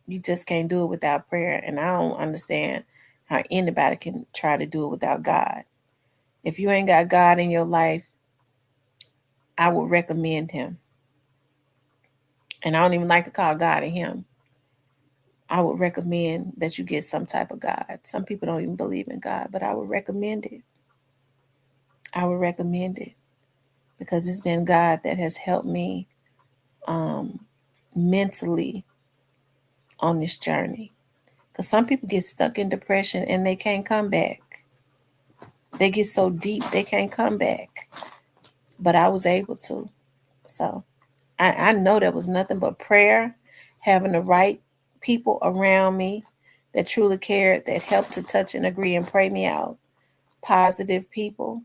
You just can't do it without prayer. And I don't understand how anybody can try to do it without God. If you ain't got God in your life, I would recommend him. And I don't even like to call God a him. I would recommend that you get some type of God. Some people don't even believe in God, but I would recommend it. I would recommend it because it's been God that has helped me mentally on this journey. Because some people get stuck in depression and they can't come back. They get so deep they can't come back. But I was able to. So I know that was nothing but prayer, having the right people around me that truly cared, that helped to touch and agree and pray me out. Positive people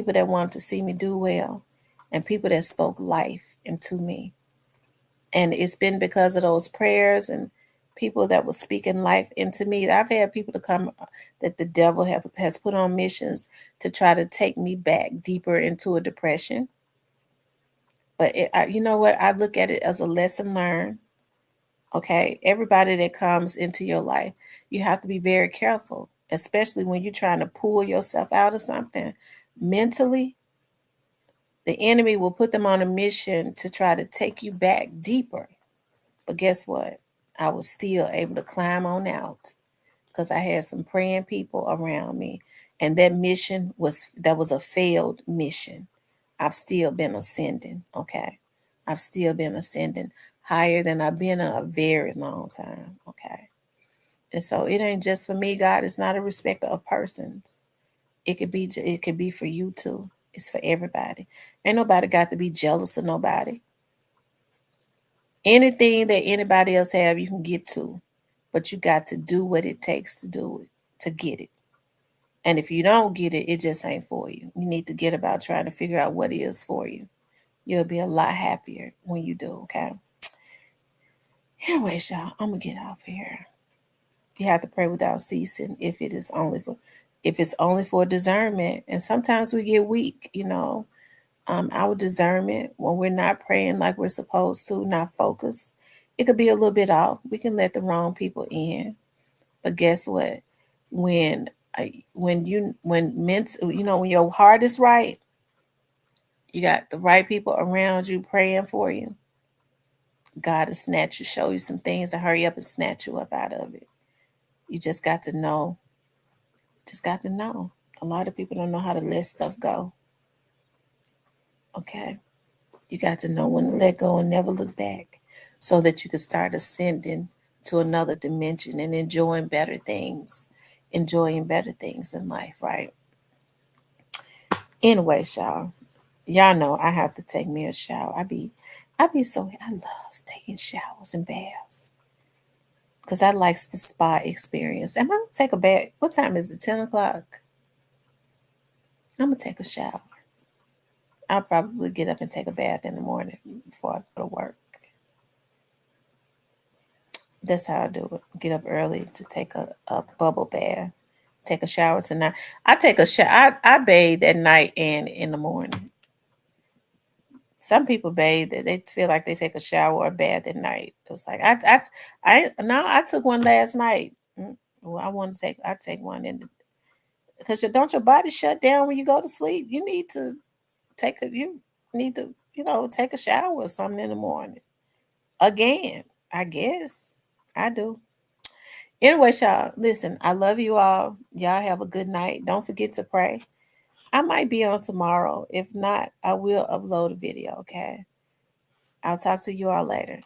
that wanted to see me do well, and people that spoke life into me. And it's been because of those prayers and people that were speaking life into me. I've had people to come that the devil has put on missions to try to take me back deeper into a depression. But you know what? I look at it as a lesson learned. Okay, everybody that comes into your life, you have to be very careful, especially when you're trying to pull yourself out of something mentally. The enemy will put them on a mission to try to take you back deeper. But guess what? I was still able to climb on out because I had some praying people around me. And that was a failed mission. I've still been ascending, okay? I've still been ascending higher than I've been in a very long time, okay? And so it ain't just for me. God is not a respecter of persons. It could be for you too. It's for everybody. Ain't nobody got to be jealous of nobody. Anything that anybody else have, you can get to, but you got to do what it takes to do it, to get it. And if you don't get it, it just ain't for you. You need to get about trying to figure out what is for you. You'll be a lot happier when you do, okay? Anyways, y'all, I'm gonna get off of here. You have to pray without ceasing if it's only for discernment. And sometimes we get weak, our discernment when we're not praying like we're supposed to, not focused. It could be a little bit off. We can let the wrong people in. But guess what? When your heart is right, you got the right people around you praying for you, God will show you some things to hurry up and snatch you up out of it. You just got to know. Just got to know. A lot of people don't know how to let stuff go. Okay. You got to know when to let go and never look back so that you can start ascending to another dimension and enjoying better things in life, right? Anyway, y'all know I have to take me a shower. I love taking showers and baths because I like the spa experience. Am I gonna take a bath? What time is it? 10 o'clock. I'm gonna take a shower. I'll probably get up and take a bath in the morning before I go to work. That's how I do it. Get up early to take a bubble bath, take a shower tonight. I take a shower. I bathe at night and in the morning. Some people bathe that they feel like they take a shower or a bath at night. It was like I took one last night. Well, I take one in because don't your body shut down when you go to sleep? You need to take a shower or something in the morning. Again, I guess I do. Anyway, y'all, listen, I love you all. Y'all have a good night. Don't forget to pray. I might be on tomorrow. If not, I will upload a video, okay? I'll talk to you all later.